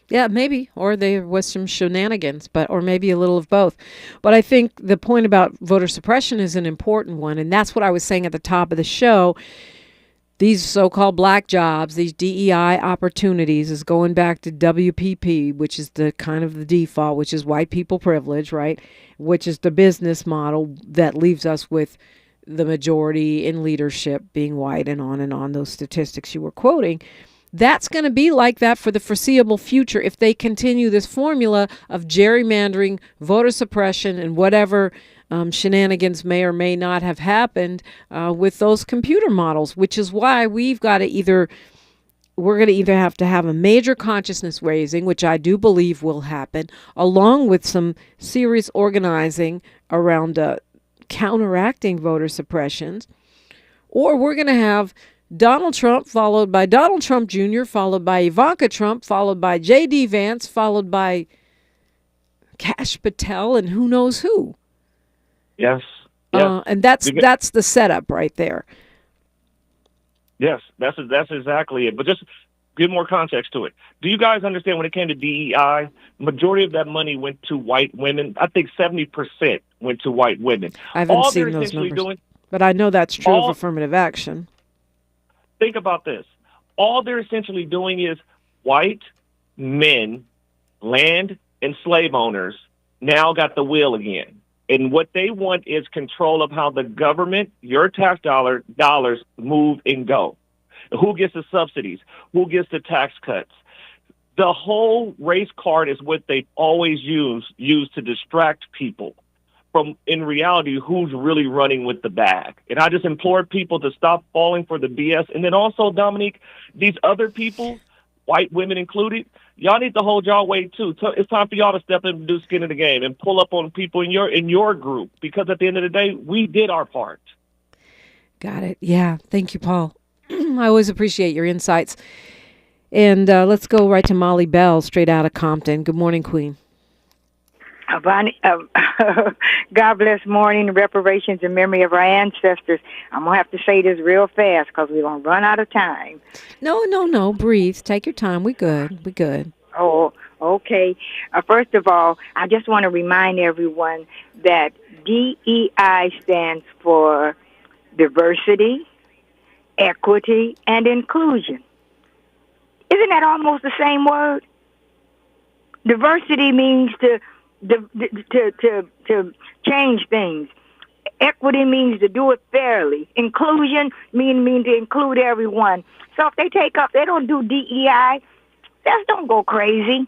Yeah, maybe, or there was some shenanigans, or maybe a little of both. But I think the point about voter suppression is an important one, and that's what I was saying at the top of the show. These so-called black jobs, these DEI opportunities, is going back to WPP, which is the kind of the default, which is white people privilege, right? Which is the business model that leaves us with the majority in leadership being white, and on those statistics you were quoting. That's going to be like that for the foreseeable future if they continue this formula of gerrymandering, voter suppression, and whatever shenanigans may or may not have happened with those computer models, which is why we're going to either have to have a major consciousness raising, which I do believe will happen, along with some serious organizing around counteracting voter suppressions, or we're going to have Donald Trump, followed by Donald Trump Jr., followed by Ivanka Trump, followed by J.D. Vance, followed by Kash Patel, and who knows who. Yes. And that's the setup right there. Yes, that's exactly it. But just give more context to it. Do you guys understand when it came to DEI, majority of that money went to white women? I think 70% went to white women. I haven't seen those numbers, but I know that's true of affirmative action. Think about this. All they're essentially doing is white men, land and slave owners now got the wheel again. And what they want is control of how the government, your tax dollars move and go. Who gets the subsidies? Who gets the tax cuts? The whole race card is what they always use to distract people from, in reality, who's really running with the bag. And I just implore people to stop falling for the BS. And then also, Dominique, these other people, white women included, y'all need to hold y'all weight too. It's time for y'all to step in and do skin in the game and pull up on people in your group, because at the end of the day, we did our part. Got it. Yeah. Thank you, Paul. I always appreciate your insights. And let's go right to Molly Bell, straight out of Compton. Good morning, Queen. God bless morning, reparations in memory of our ancestors. I'm going to have to say this real fast because we're going to run out of time. No. Breathe. Take your time. We good. Oh, okay. First of all, I just want to remind everyone that DEI stands for diversity, equity, and inclusion. Isn't that almost the same word? Diversity means to change things. Equity means to do it fairly. Inclusion means to include everyone. So if they don't do DEI, just don't go crazy.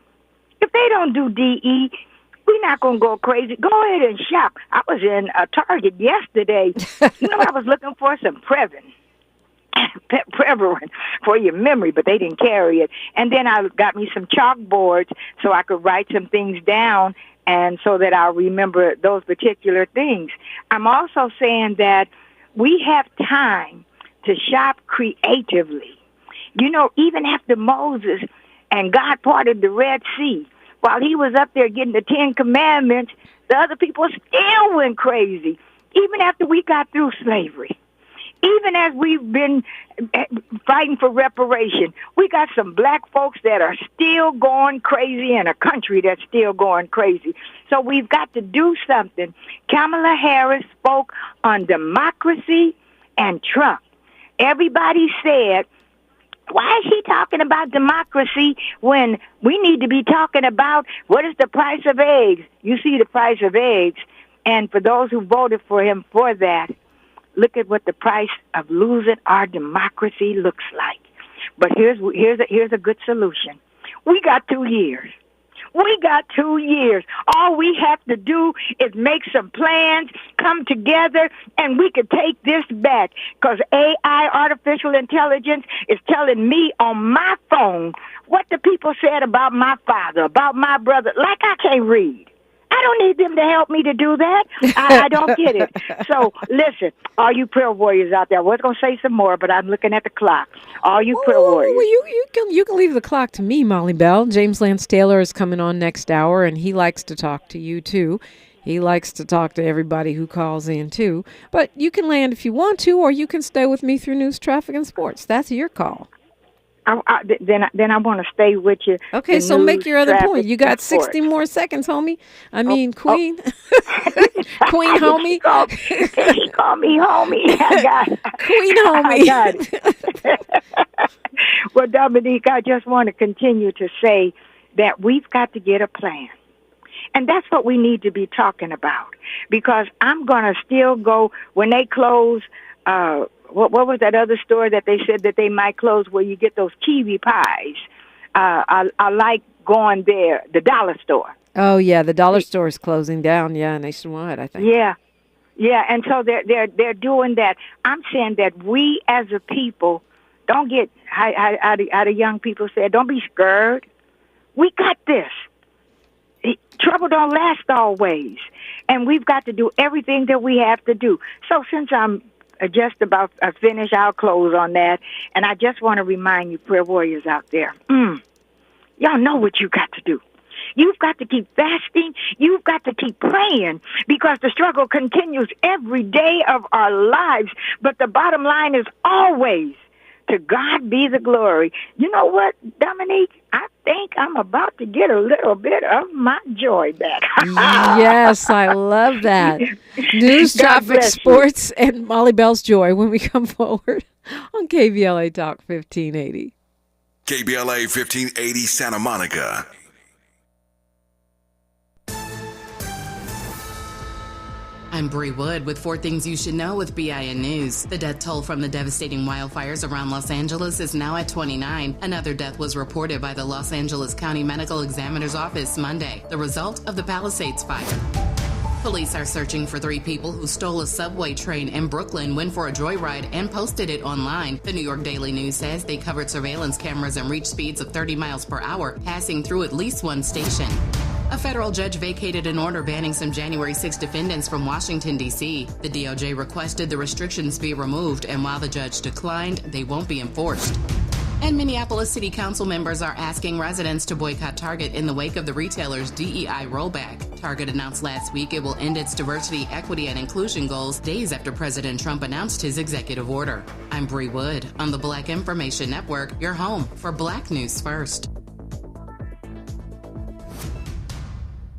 If they don't do DE, we're not going to go crazy. Go ahead and shop. I was in a Target yesterday. I was looking for some Prevalent for your memory, but they didn't carry it. And then I got me some chalkboards so I could write some things down, and so that I'll remember those particular things. I'm also saying that we have time to shop creatively. Even after Moses and God parted the Red Sea, while he was up there getting the 10 Commandments, the other people still went crazy, even after we got through slavery. Even as we've been fighting for reparation, we got some black folks that are still going crazy in a country that's still going crazy. So we've got to do something. Kamala Harris spoke on democracy and Trump. Everybody said, why is she talking about democracy when we need to be talking about what is the price of eggs? You see the price of eggs. And for those who voted for him for that, look at what the price of losing our democracy looks like. But here's a good solution. We got 2 years. All we have to do is make some plans, come together, and we can take this back. Because AI, artificial intelligence, is telling me on my phone what the people said about my father, about my brother. Like I can't read. I don't need them to help me to do that. I don't get it. So, listen, all you prayer warriors out there, I was going to say some more, but I'm looking at the clock. All you prayer warriors. Well, you can leave the clock to me, Molly Bell. James Lance Taylor is coming on next hour, and he likes to talk to you, too. He likes to talk to everybody who calls in, too. But you can land if you want to, or you can stay with me through news, traffic, and sports. That's your call. Then I want to stay with you. Okay, so make your other point. You got 60 more seconds, homie. I mean, Queen. Queen, homie. She called me homie. I got it. Queen, homie. I got it. Well, Dominique, I just want to continue to say that we've got to get a plan. And that's what we need to be talking about. Because I'm going to still go, when they close, what was that other store that they said that they might close where you get those kiwi pies? I like going there, the dollar store. Oh, yeah, the dollar store is closing down, nationwide, I think. Yeah, and so they're doing that. I'm saying that we as a people don't get, how the young people said, don't be scared. We got this. Trouble don't last always, and we've got to do everything that we have to do. So since I'm just about finished, I'll close on that, and I just want to remind you, prayer warriors out there, y'all know what you got to do. You've got to keep fasting. You've got to keep praying because the struggle continues every day of our lives. But the bottom line is always, to God be the glory. You know what, Dominique? I think I'm about to get a little bit of my joy back. Yes, I love that. News, traffic, sports, and Molly Bell's joy when we come forward on KBLA Talk 1580. KBLA 1580 Santa Monica. I'm Bree Wood with 4 things you should know with BIN News. The death toll from the devastating wildfires around Los Angeles is now at 29. Another death was reported by the Los Angeles County Medical Examiner's Office Monday, the result of the Palisades fire. Police are searching for 3 people who stole a subway train in Brooklyn, went for a joyride, and posted it online. The New York Daily News says they covered surveillance cameras and reached speeds of 30 miles per hour, passing through at least one station. A federal judge vacated an order banning some January 6 defendants from Washington, D.C. The DOJ requested the restrictions be removed, and while the judge declined, they won't be enforced. And Minneapolis City Council members are asking residents to boycott Target in the wake of the retailer's DEI rollback. Target announced last week it will end its diversity, equity, and inclusion goals days after President Trump announced his executive order. I'm Bree Wood on the Black Information Network, your home for Black News First.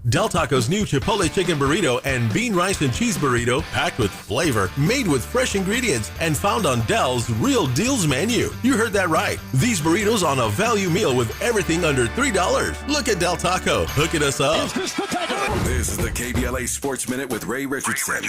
Del Taco's new Chipotle Chicken Burrito and Bean Rice and Cheese Burrito, packed with flavor, made with fresh ingredients, and found on Del's Real Deals menu. You heard that right. These burritos on a value meal with everything under $3. Look at Del Taco, hooking us up. This is the KBLA Sports Minute with Ray Richardson.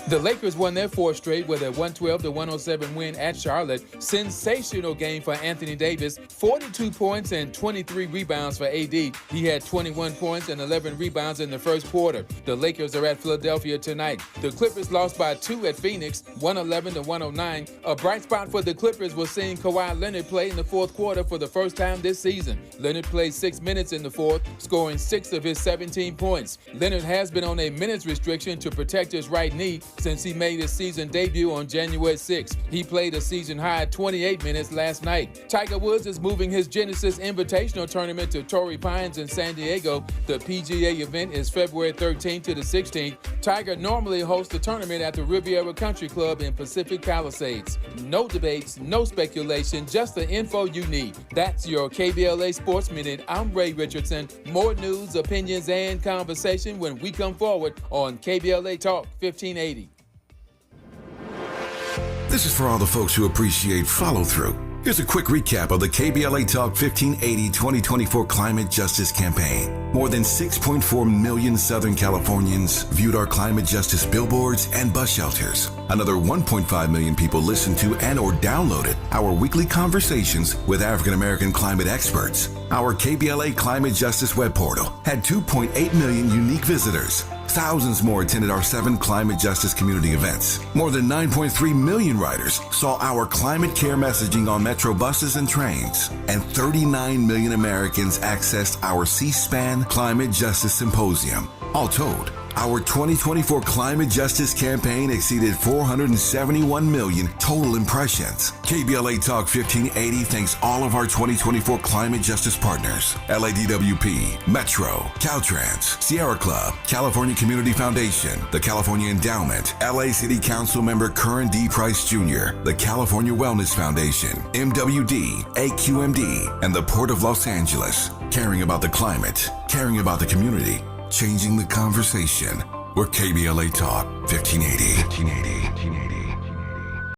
The Lakers won their 4th straight with a 112-107 win at Charlotte. Sensational game for Anthony Davis. 42 points and 23 rebounds for AD. He had 21 points and 11 rebounds in the first quarter. The Lakers are at Philadelphia tonight. The Clippers lost by 2 at Phoenix, 111-109. A bright spot for the Clippers was seeing Kawhi Leonard play in the 4th quarter for the first time this season. Leonard played 6 minutes in the 4th, scoring 6 of his 17 points. Leonard has been on a minutes restriction to protect his right knee since he made his season debut on January 6th. He played a season-high 28 minutes last night. Tiger Woods is moving his Genesis Invitational Tournament to Torrey Pines in San Diego. The PGA event is February 13th to the 16th. Tiger normally hosts the tournament at the Riviera Country Club in Pacific Palisades. No debates, no speculation, just the info you need. That's your KBLA Sports Minute. I'm Ray Richardson. More news, opinions, and conversation when we come forward on KBLA Talk 1580. This is for all the folks who appreciate follow-through. Here's a quick recap of the KBLA Talk 1580 2024 Climate Justice Campaign. More than 6.4 million Southern Californians viewed our climate justice billboards and bus shelters. Another 1.5 million people listened to and or downloaded our weekly conversations with African American climate experts. Our KBLA Climate Justice web portal had 2.8 million unique visitors. Thousands more attended our 7 climate justice community events. More than 9.3 million riders saw our climate care messaging on metro buses and trains. And 39 million Americans accessed our C-SPAN Climate Justice Symposium. All told, our 2024 climate justice campaign exceeded 471 million total impressions. KBLA Talk 1580 thanks all of our 2024 climate justice partners: LADWP, Metro, Caltrans, Sierra Club, California Community Foundation, the California Endowment, LA City Council member Curran D. Price Jr., the California Wellness Foundation, MWD, AQMD, and the Port of Los Angeles. Caring about the climate, caring about the community, changing the conversation. We're KBLA Talk 1580.